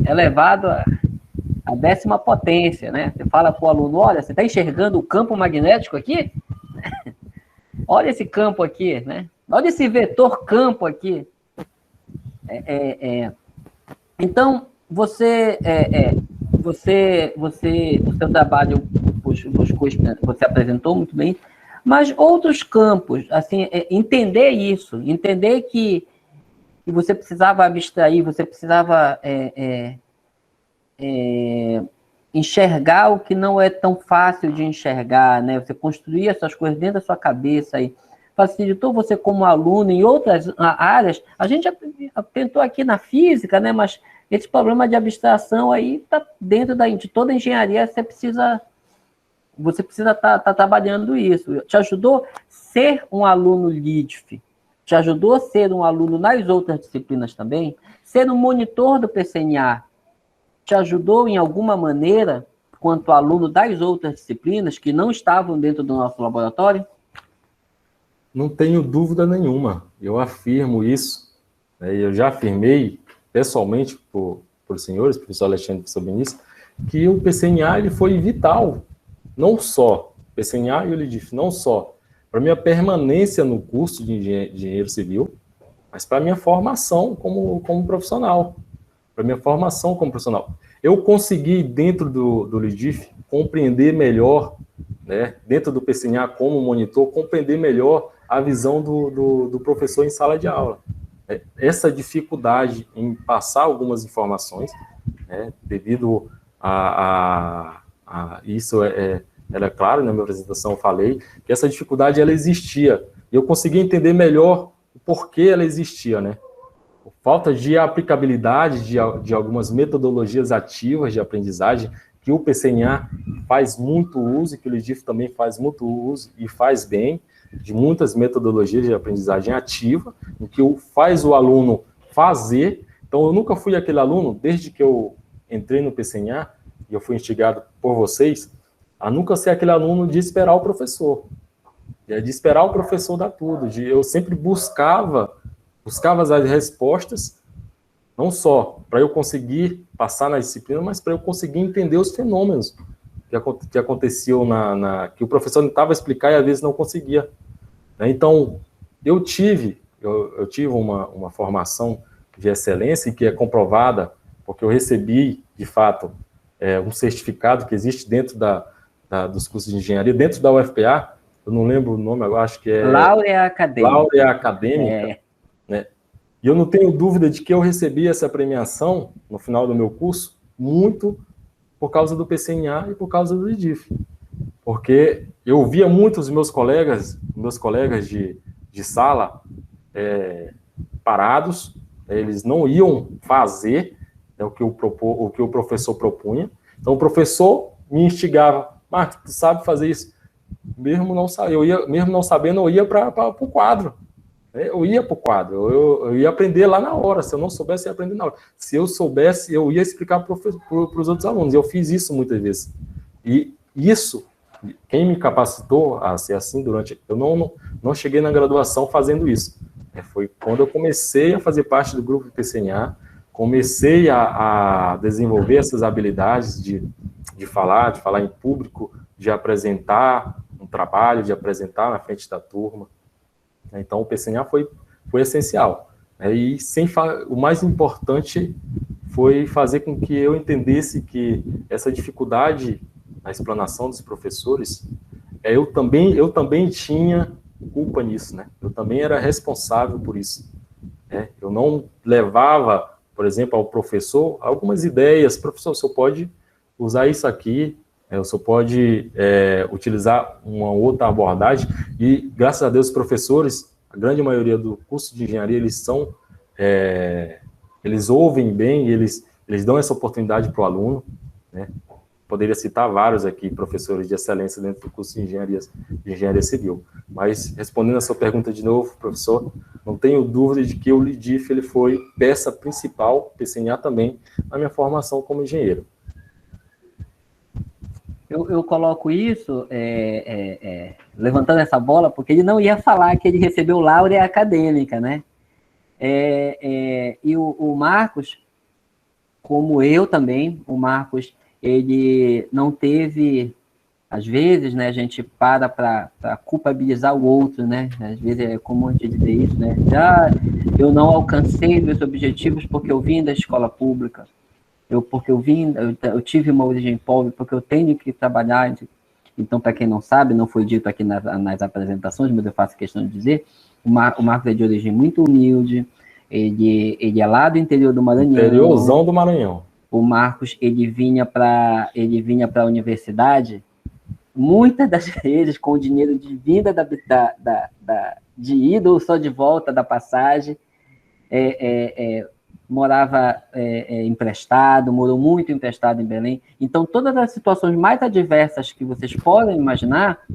elevado à 10ª potência, né? Você fala para o aluno, olha, você está enxergando o campo magnético aqui? Olha esse campo aqui, né? Olha esse vetor campo aqui. Então, o seu trabalho buscou, você apresentou muito bem, mas outros campos, assim, entender isso, entender que você precisava abstrair, você precisava enxergar o que não é tão fácil de enxergar, né? Você construir essas coisas dentro da sua cabeça e facilitou você como aluno em outras áreas. A gente tentou aqui na física, né? Mas esse problema de abstração aí está dentro de toda a engenharia, você precisa estar trabalhando isso. Te ajudou a ser um aluno LIDF? Te ajudou a ser um aluno nas outras disciplinas também? Ser um monitor do PCNA te ajudou em alguma maneira, quanto aluno das outras disciplinas que não estavam dentro do nosso laboratório? Não tenho dúvida nenhuma. Eu afirmo isso. Eu já afirmei pessoalmente por senhores, professor Alexandre e professor Benício, que o PCNA ele foi vital. Não só, o PCNA e o LIDF, não só para a minha permanência no curso de engenheiro civil, mas para a minha formação como profissional. Para minha formação como profissional. Eu consegui, dentro do LIDF, compreender melhor, né, dentro do PCNA como monitor, compreender melhor a visão do professor em sala de aula. Essa dificuldade em passar algumas informações, né, devido a isso era claro, na minha apresentação eu falei, que essa dificuldade ela existia, e eu consegui entender melhor o porquê ela existia, né? Falta de aplicabilidade de algumas metodologias ativas de aprendizagem, que o PCNA faz muito uso, e que o LIDF também faz muito uso, e faz bem, de muitas metodologias de aprendizagem ativa, em que faz o aluno fazer. Então, eu nunca fui aquele aluno, desde que eu entrei no PCNA, e eu fui instigado por vocês, a nunca ser aquele aluno de esperar o professor, de esperar o professor dar tudo, eu sempre buscava as respostas, não só para eu conseguir passar na disciplina, mas para eu conseguir entender os fenômenos que aconteciam que o professor tentava explicar e às vezes não conseguia. Então, eu tive uma formação de excelência, que é comprovada, porque eu recebi, de fato, um certificado que existe dentro dos cursos de engenharia, dentro da UFPA, eu não lembro o nome, eu acho que é... Laurea Acadêmica. Né? E eu não tenho dúvida de que eu recebi essa premiação no final do meu curso, muito por causa do PCNA e por causa do LIDF. Porque eu via muitos meus colegas de sala parados, eles não iam fazer o que o professor propunha. Então o professor me instigava, Marcos, tu sabe fazer isso? Mesmo não sabendo, eu ia para o quadro. Eu ia para o quadro, eu ia aprender lá na hora. Se eu não soubesse, eu ia aprender na hora. Se eu soubesse, eu ia explicar para os outros alunos. Eu fiz isso muitas vezes. E isso, quem me capacitou a ser assim eu não cheguei na graduação fazendo isso. Foi quando eu comecei a fazer parte do grupo do PCNA, comecei a desenvolver essas habilidades de falar em público, de apresentar um trabalho, de apresentar na frente da turma. Então, o PCNA foi essencial. E o mais importante foi fazer com que eu entendesse que essa dificuldade na explanação dos professores, eu também tinha culpa nisso, né? Eu também era responsável por isso. Eu não levava por exemplo, ao professor algumas ideias. Professor, o senhor pode usar isso aqui, o senhor pode utilizar uma outra abordagem, e graças a Deus os professores, a grande maioria do curso de engenharia, eles ouvem bem, eles dão essa oportunidade para o aluno, né? Poderia citar vários aqui, professores de excelência dentro do curso de engenharia civil. Mas, respondendo a sua pergunta de novo, professor, não tenho dúvida de que o LIDIF ele foi peça principal, PCNA também, na minha formação como engenheiro. Eu coloco isso, levantando essa bola, porque ele não ia falar que ele recebeu laurea acadêmica, né? E o Marcos, como eu também, o Marcos, ele não teve, às vezes, né, a gente para culpabilizar o outro, né? Às vezes é comum a gente dizer isso, né? Eu não alcancei meus objetivos porque eu vim da escola pública, porque eu tive uma origem pobre, porque eu tenho que trabalhar. Então, para quem não sabe, não foi dito aqui nas apresentações, mas eu faço questão de dizer, o Marcos é de origem muito humilde, ele é lá do interior do Maranhão. Interiorzão do Maranhão. O Marcos, ele vinha para a universidade, muitas das vezes com o dinheiro de vinda de ida ou só de volta da passagem, morava emprestado, morou muito emprestado em Belém. Então, todas as situações mais adversas que vocês podem imaginar,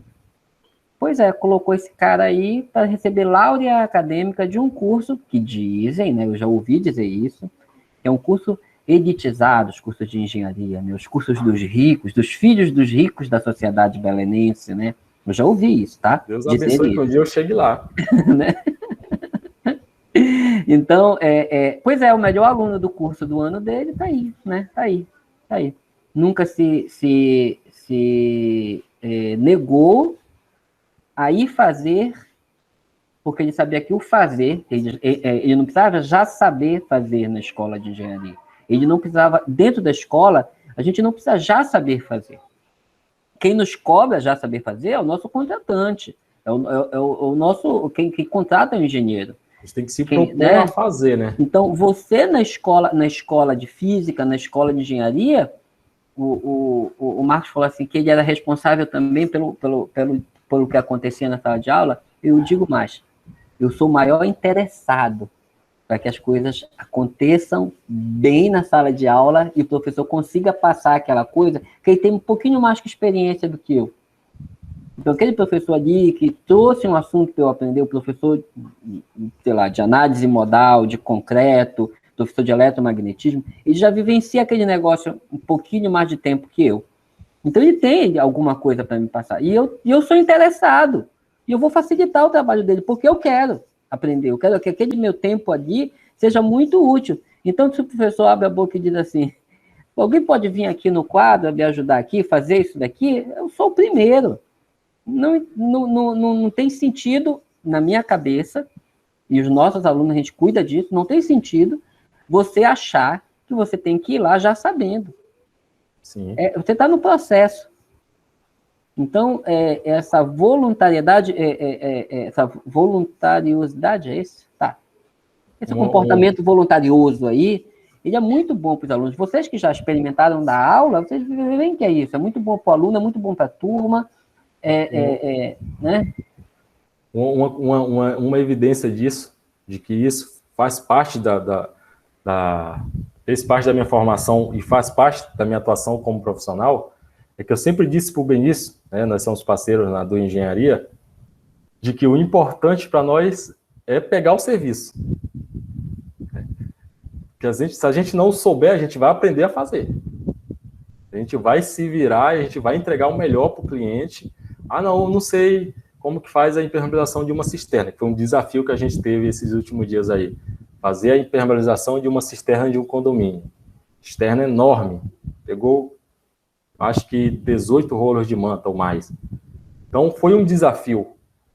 colocou esse cara aí para receber laurea acadêmica de um curso que dizem, né, eu já ouvi dizer isso, é um curso elitizado, os cursos de engenharia, né, os cursos dos ricos, dos filhos dos ricos da sociedade belenense, né? Eu já ouvi isso, tá? Deus abençoe que um dia eu chegue lá. Né? Então, o melhor aluno do curso do ano dele tá aí, né? Tá aí. Nunca se negou a ir fazer, porque ele sabia que o fazer, ele não precisava já saber fazer na escola de engenharia. Ele não precisava, dentro da escola, a gente não precisa já saber fazer. Quem nos cobra já saber fazer é o nosso contratante, é o nosso, quem contrata é o engenheiro. A gente tem que se propor a fazer, né? Então, você na escola de física, na escola de engenharia, o Marcos falou assim, que ele era responsável também pelo que acontecia na sala de aula. Eu digo mais, eu sou o maior interessado para que as coisas aconteçam bem na sala de aula e o professor consiga passar aquela coisa, que ele tem um pouquinho mais de experiência do que eu. Então, aquele professor ali que trouxe um assunto para eu aprender, o professor, sei lá, de análise modal, de concreto, professor de eletromagnetismo, ele já vivencia aquele negócio um pouquinho mais de tempo que eu. Então, ele tem alguma coisa para me passar. E eu sou interessado. E eu vou facilitar o trabalho dele, porque eu quero aprender. Eu quero que aquele meu tempo ali seja muito útil. Então, se o professor abre a boca e diz assim, alguém pode vir aqui no quadro, me ajudar aqui, fazer isso daqui? Eu sou o primeiro. Não tem sentido, na minha cabeça, e os nossos alunos, a gente cuida disso, não tem sentido você achar que você tem que ir lá já sabendo. Sim. Você está no processo. Então, essa voluntariedade, essa voluntariosidade, esse comportamento voluntarioso aí, ele é muito bom para os alunos. Vocês que já experimentaram da aula, vocês veem que é isso. É muito bom para o aluno, é muito bom para a turma. Né? Uma evidência disso, de que isso faz parte fez parte da minha formação e faz parte da minha atuação como profissional, é que eu sempre disse para o Benício, né, nós somos parceiros do Engenharia, de que o importante para nós é pegar o serviço. Que se a gente não souber, a gente vai aprender a fazer. A gente vai se virar, a gente vai entregar o melhor para o cliente. Não sei como que faz a impermeabilização de uma cisterna, que foi um desafio que a gente teve esses últimos dias aí. Fazer a impermeabilização de uma cisterna de um condomínio. Cisterna enorme. Pegou, acho que 18 rolos de manta ou mais. Então, foi um desafio,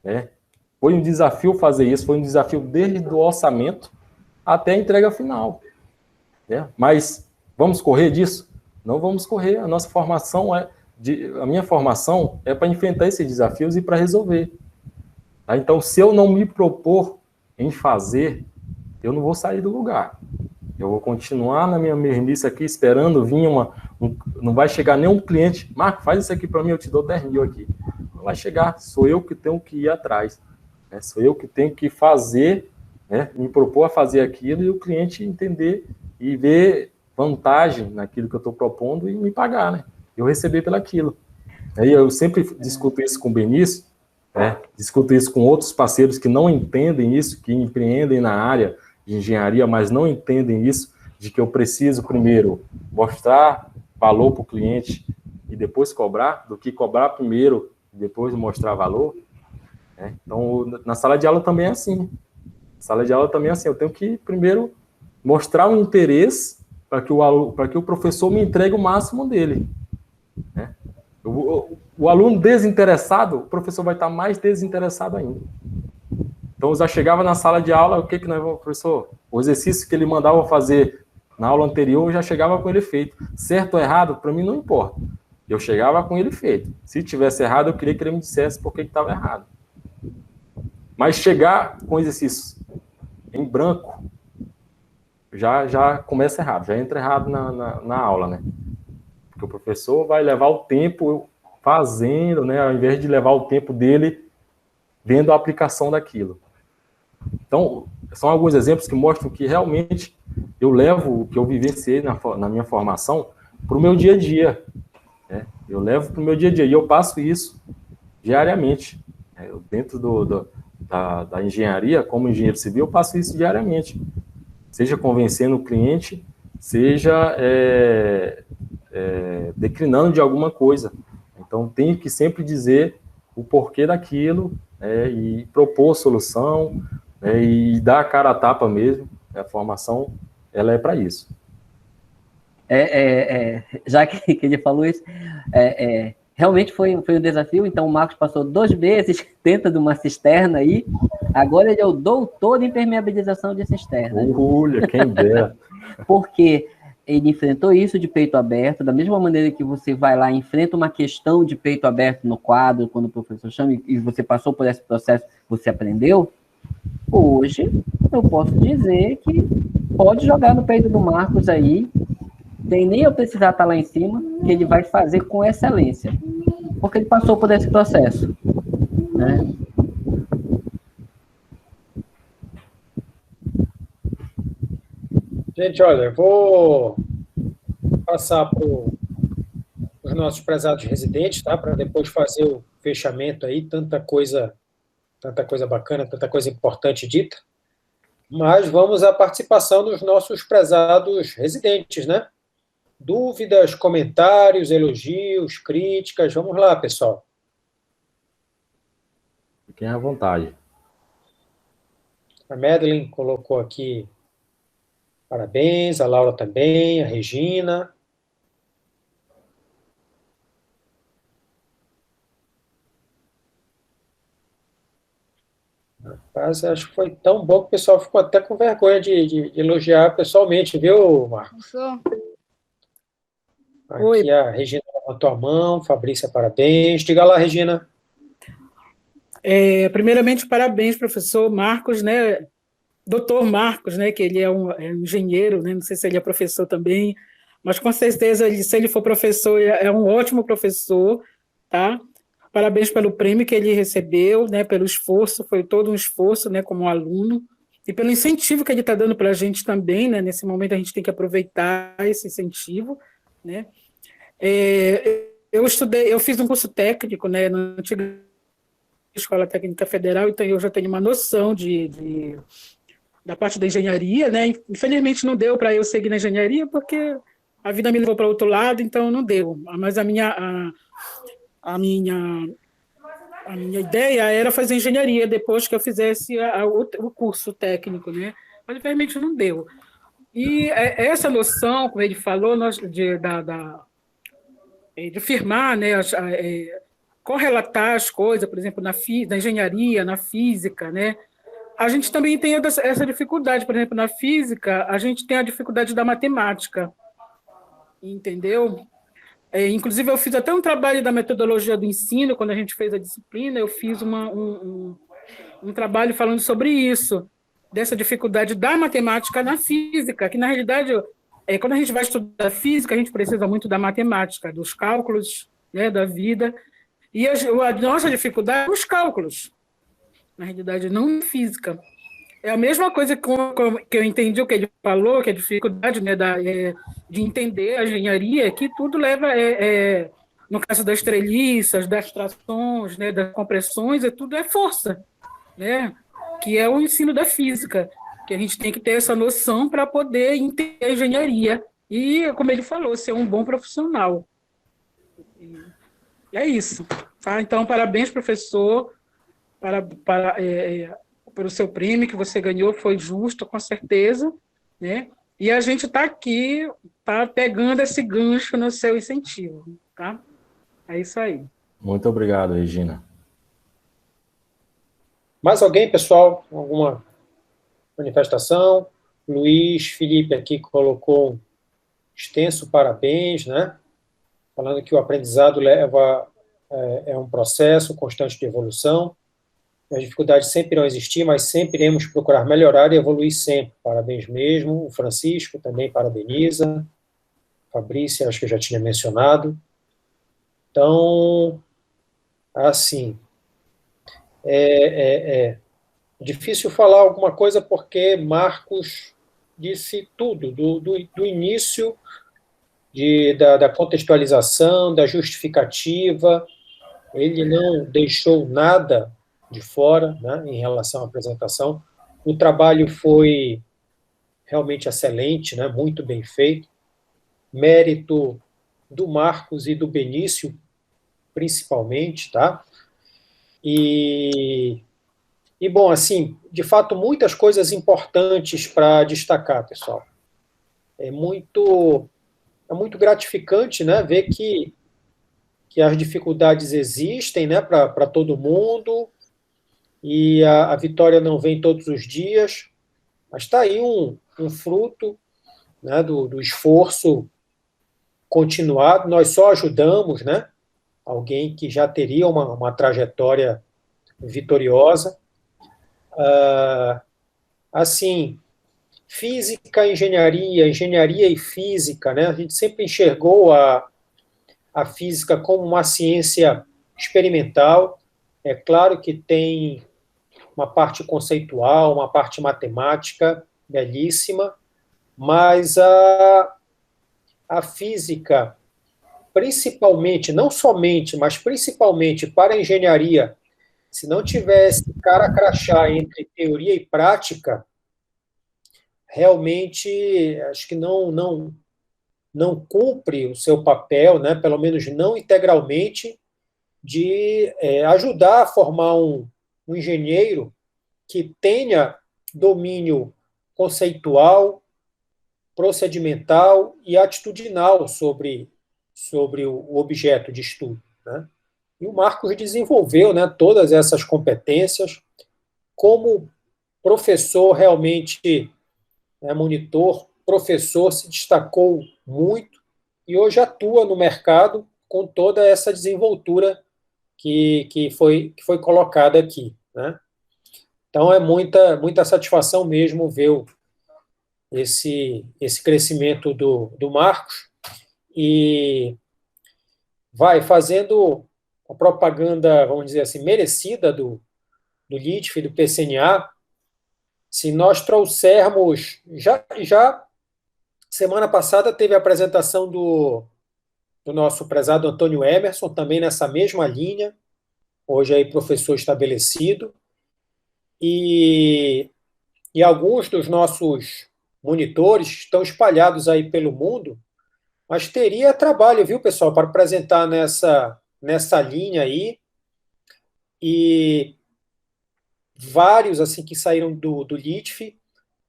né? Foi um desafio fazer isso, foi um desafio desde o orçamento até a entrega final. Né? Mas, vamos correr disso? Não vamos correr. A nossa formação a minha formação é para enfrentar esses desafios e para resolver. Tá? Então, se eu não me propor em fazer, eu não vou sair do lugar. Eu vou continuar na minha mesmice aqui, esperando vir não vai chegar nenhum cliente, Marco, faz isso aqui para mim, eu te dou 10 mil aqui. Não vai chegar, sou eu que tenho que ir atrás. Né? Sou eu que tenho que fazer, né? Me propor a fazer aquilo e o cliente entender e ver vantagem naquilo que eu estou propondo e me pagar, né? Eu receber pelaquilo. Aí eu sempre discuto isso com o Benício, né? Discuto isso com outros parceiros que não entendem isso, que empreendem na área de engenharia, mas não entendem isso, de que eu preciso primeiro mostrar valor para o cliente e depois cobrar, do que cobrar primeiro e depois mostrar valor. Né? Então, na sala de aula também é assim. Na sala de aula também é assim, eu tenho que primeiro mostrar o interesse para que o professor me entregue o máximo dele. Né? O aluno desinteressado, o professor vai estar mais desinteressado ainda. Então, eu já chegava na sala de aula, o que nós vamos, professor? O exercício que ele mandava fazer na aula anterior, eu já chegava com ele feito. Certo ou errado, para mim não importa. Eu chegava com ele feito. Se tivesse errado, eu queria que ele me dissesse por que estava errado. Mas chegar com exercício em branco, já começa errado, já entra errado na aula, né? Porque o professor vai levar o tempo fazendo, né? Ao invés de levar o tempo dele vendo a aplicação daquilo. Então, são alguns exemplos que mostram que realmente eu levo o que eu vivenciei na minha formação para o meu dia a dia. Né? Eu levo para o meu dia a dia e eu passo isso diariamente. Dentro da engenharia, como engenheiro civil, eu passo isso diariamente. Seja convencendo o cliente, seja declinando de alguma coisa. Então, tenho que sempre dizer o porquê daquilo, e propor solução, e dar a cara a tapa mesmo. A formação, ela é para isso. Já que ele falou isso, realmente foi um desafio. Então, o Marcos passou 2 meses dentro de uma cisterna aí. Agora ele é o doutor de impermeabilização de cisterna. Olha, quem dera. Porque ele enfrentou isso de peito aberto, da mesma maneira que você vai lá e enfrenta uma questão de peito aberto no quadro, quando o professor chama, e você passou por esse processo, você aprendeu. Hoje, eu posso dizer que pode jogar no peito do Marcos aí, sem nem eu precisar estar lá em cima, que ele vai fazer com excelência, porque ele passou por esse processo, né? Gente, olha, vou passar para os nossos prezados residentes, tá? Para depois fazer o fechamento aí, tanta coisa bacana, tanta coisa importante dita. Mas vamos à participação dos nossos prezados residentes, né? Dúvidas, comentários, elogios, críticas. Vamos lá, pessoal. Fiquem à vontade. A Madeline colocou aqui parabéns, a Laura também, a Regina. Rapaz, acho que foi tão bom que o pessoal ficou até com vergonha de elogiar pessoalmente, viu, Marcos? Aqui Oi. a Regina levantou a mão, Fabrícia, parabéns. Diga lá, Regina. Primeiramente, parabéns, professor Marcos, né? Doutor Marcos, né? Que ele é um engenheiro, né? Não sei se ele é professor também, mas com certeza, se ele for professor, é um ótimo professor, tá? Parabéns pelo prêmio que ele recebeu, né? Pelo esforço, foi todo um esforço, né? Como aluno, e pelo incentivo que ele está dando para a gente também, né? Nesse momento a gente tem que aproveitar esse incentivo, né? Eu fiz um curso técnico, né? Na antiga Escola Técnica Federal, então eu já tenho uma noção da parte da engenharia, né? Infelizmente não deu para eu seguir na engenharia, porque a vida me levou para outro lado, então não deu. Mas a minha ideia era fazer engenharia depois que eu fizesse o curso técnico, né? Mas infelizmente não deu. E essa noção, como ele falou, de firmar, né? Correlatar as coisas, por exemplo, na engenharia, na física, né? A gente também tem essa dificuldade, por exemplo, na física, a gente tem a dificuldade da matemática, entendeu? Inclusive, eu fiz até um trabalho da metodologia do ensino, quando a gente fez a disciplina, eu fiz um trabalho falando sobre isso, dessa dificuldade da matemática na física, que, na realidade, quando a gente vai estudar física, a gente precisa muito da matemática, dos cálculos, né, da vida, e a nossa dificuldade é os cálculos, na realidade, não física. É a mesma coisa que eu entendi o que ele falou, que a dificuldade, né, de entender a engenharia, que tudo leva, no caso das treliças, das trações, né, das compressões, tudo é força, né, que é o ensino da física, que a gente tem que ter essa noção para poder entender a engenharia e, como ele falou, ser um bom profissional. E é isso. Tá? Então, parabéns, professor, pelo seu prêmio que você ganhou, foi justo, com certeza, né? E a gente está aqui, tá pegando esse gancho no seu incentivo, tá? É isso aí. Muito obrigado, Regina. Mais alguém, pessoal? Alguma manifestação? Luiz Felipe aqui colocou um extenso parabéns, né? Falando que o aprendizado é um processo constante de evolução. As dificuldades sempre irão existir, mas sempre iremos procurar melhorar e evoluir sempre. Parabéns mesmo. O Francisco também parabeniza. Fabrícia, acho que eu já tinha mencionado. Então, assim, é difícil falar alguma coisa porque Marcos disse tudo, do início, da contextualização, da justificativa. Ele não deixou nada de fora, né, em relação à apresentação. O trabalho foi realmente excelente, né, muito bem feito. Mérito do Marcos e do Benício, principalmente, tá? E bom, assim, de fato, muitas coisas importantes para destacar, pessoal. É muito gratificante, né, ver que as dificuldades existem, né, para todo mundo, e a vitória não vem todos os dias, mas está aí um fruto, né, do esforço continuado. Nós só ajudamos, né, alguém que já teria uma trajetória vitoriosa. Assim, física, engenharia e física, né, a gente sempre enxergou a física como uma ciência experimental. É claro que tem uma parte conceitual, uma parte matemática belíssima, mas a física, principalmente, não somente, mas principalmente para a engenharia, se não tivesse cara a crachá entre teoria e prática, realmente acho que não cumpre o seu papel, né, pelo menos não integralmente, de ajudar a formar um engenheiro que tenha domínio conceitual, procedimental e atitudinal sobre o objeto de estudo, né? E o Marcos desenvolveu, né, todas essas competências. Como professor, realmente, monitor, professor, se destacou muito e hoje atua no mercado com toda essa desenvoltura que foi colocada aqui, né? Então, é muita satisfação mesmo ver esse crescimento do Marcos, e vai fazendo a propaganda, vamos dizer assim, merecida do LITF e do PCNA. Se nós trouxermos, já semana passada teve a apresentação do nosso prezado Antônio Emerson, também nessa mesma linha, hoje aí professor estabelecido, e alguns dos nossos monitores estão espalhados aí pelo mundo, mas teria trabalho, viu, pessoal, para apresentar nessa linha aí, e vários assim que saíram do LITF,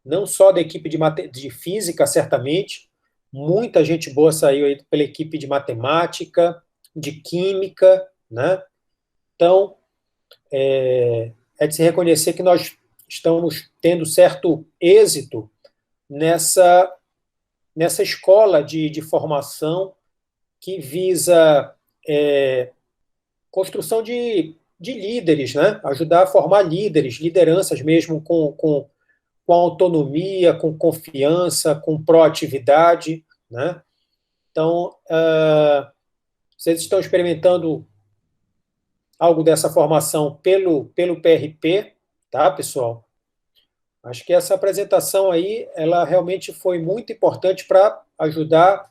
não só da equipe de física, certamente, muita gente boa saiu aí pela equipe de matemática, de química, né? Então, é de se reconhecer que nós estamos tendo certo êxito nessa escola de formação que visa construção de líderes, né? Ajudar a formar líderes, lideranças mesmo com com autonomia, com confiança, com proatividade, né? Então, vocês estão experimentando algo dessa formação pelo PRP, tá, pessoal? Acho que essa apresentação aí, ela realmente foi muito importante para ajudar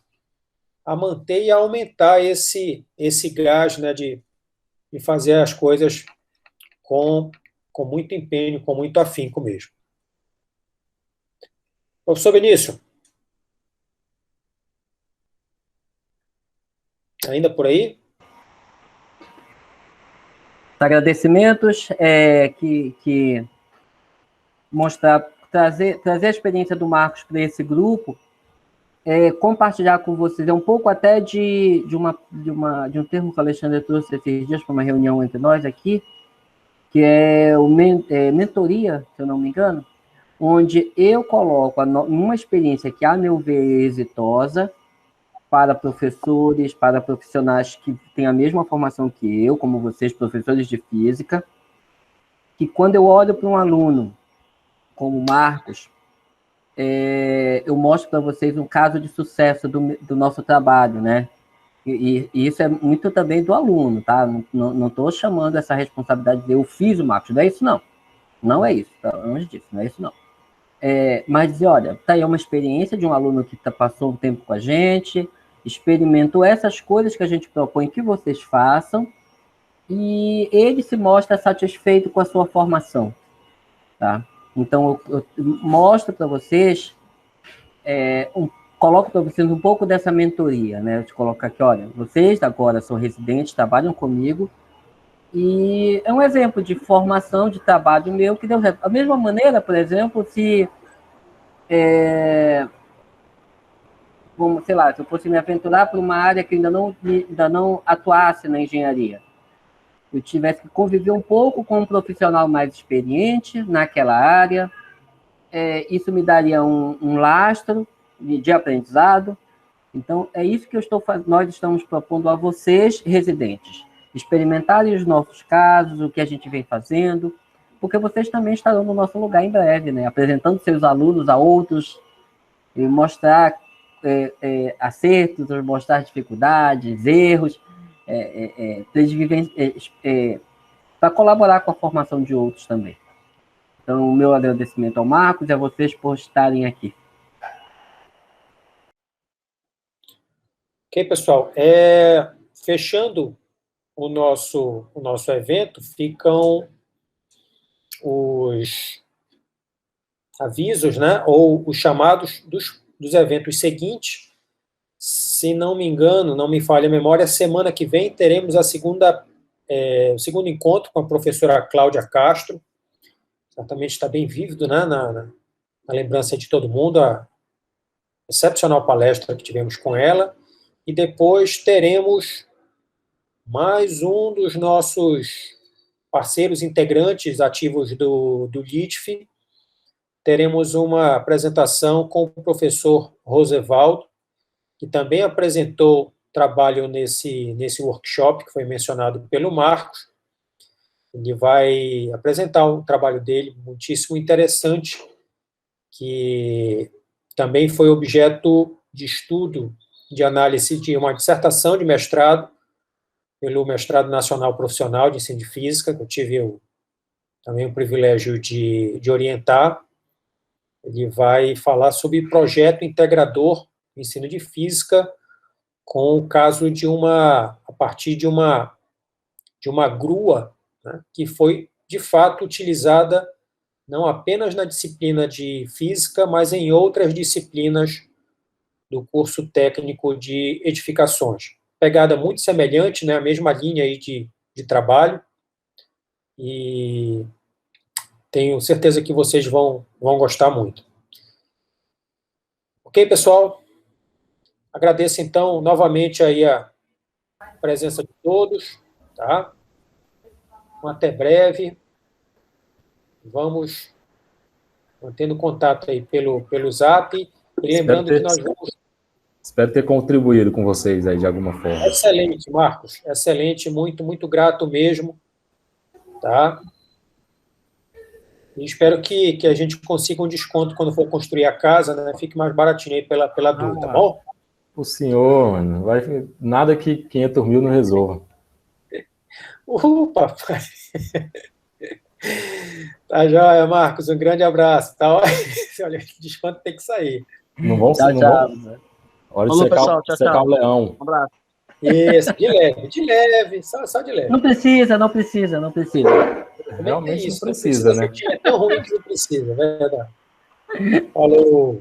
a manter e a aumentar esse gás, né, de fazer as coisas com muito empenho, com muito afinco mesmo. Professor Benício, ainda por aí? Agradecimentos, que mostrar, trazer a experiência do Marcos para esse grupo, compartilhar com vocês, um pouco até de um termo que o Alexandre trouxe esses dias para uma reunião entre nós aqui, que é mentoria, se eu não me engano, onde eu coloco uma experiência que, a meu ver, é exitosa, para professores, para profissionais que têm a mesma formação que eu, como vocês, professores de física, que quando eu olho para um aluno como o Marcos, eu mostro para vocês um caso de sucesso do nosso trabalho, né? E isso é muito também do aluno, tá? Não estou chamando essa responsabilidade de eu fiz o Marcos, não é isso não. Não é isso, tá longe disso, não é isso não. Mas dizer, olha, tá aí uma experiência de um aluno que passou um tempo com a gente, experimentou essas coisas que a gente propõe que vocês façam, e ele se mostra satisfeito com a sua formação, tá? Então, eu mostro para vocês, coloco para vocês um pouco dessa mentoria, né? Eu te coloco aqui, olha, vocês agora são residentes, trabalham comigo, e é um exemplo de formação, de trabalho meu, que deu certo. Da mesma maneira, por exemplo, se sei lá, se eu fosse me aventurar para uma área que ainda não atuasse na engenharia, eu tivesse que conviver um pouco com um profissional mais experiente naquela área, isso me daria um lastro de aprendizado. Então, é isso que nós estamos propondo a vocês, residentes, experimentarem os nossos casos, o que a gente vem fazendo, porque vocês também estarão no nosso lugar em breve, né? Apresentando seus alunos a outros, e mostrar acertos, mostrar dificuldades, erros, para colaborar com a formação de outros também. Então, o meu agradecimento ao Marcos e a vocês por estarem aqui. Ok, pessoal. Fechando o nosso evento, ficam os avisos, né, ou os chamados dos eventos seguintes. Se não me engano, não me falha a memória, semana que vem teremos o segundo encontro com a professora Cláudia Castro. Certamente está bem vívido, né, na lembrança de todo mundo, a excepcional palestra que tivemos com ela. E depois teremos mais um dos nossos parceiros integrantes ativos do LITF. Teremos uma apresentação com o professor Rosevaldo, que também apresentou trabalho nesse workshop que foi mencionado pelo Marcos. Ele vai apresentar um trabalho dele muitíssimo interessante, que também foi objeto de estudo, de análise de uma dissertação de mestrado, pelo Mestrado Nacional Profissional de Ensino de Física, que eu tive também o privilégio de orientar. Ele vai falar sobre projeto integrador de ensino de física, com o caso a partir de uma grua, né, que foi, de fato, utilizada não apenas na disciplina de física, mas em outras disciplinas do curso técnico de edificações. Pegada muito semelhante, né, a mesma linha aí de trabalho, e tenho certeza que vocês vão gostar muito. Ok, pessoal? Agradeço, então, novamente aí a presença de todos, tá? Até breve. Vamos mantendo contato aí pelo Zap, e lembrando que nós vamos... Espero ter contribuído com vocês aí de alguma forma. Excelente, Marcos. Excelente, muito, muito grato mesmo, tá? E espero que a gente consiga um desconto quando for construir a casa, né? Fique mais baratinho aí pela dúvida, tá bom? O senhor, mano, nada que 500 mil não resolva. Papai. Tá joia, Marcos. Um grande abraço. Tá? Olha, desconto tem que sair. Não vão ser, não vão. Hora de secar o leão. Um abraço. Isso, de leve, só de leve. Não precisa. Realmente isso, não precisa, né? É tão ruim que não precisa, é verdade. Falou.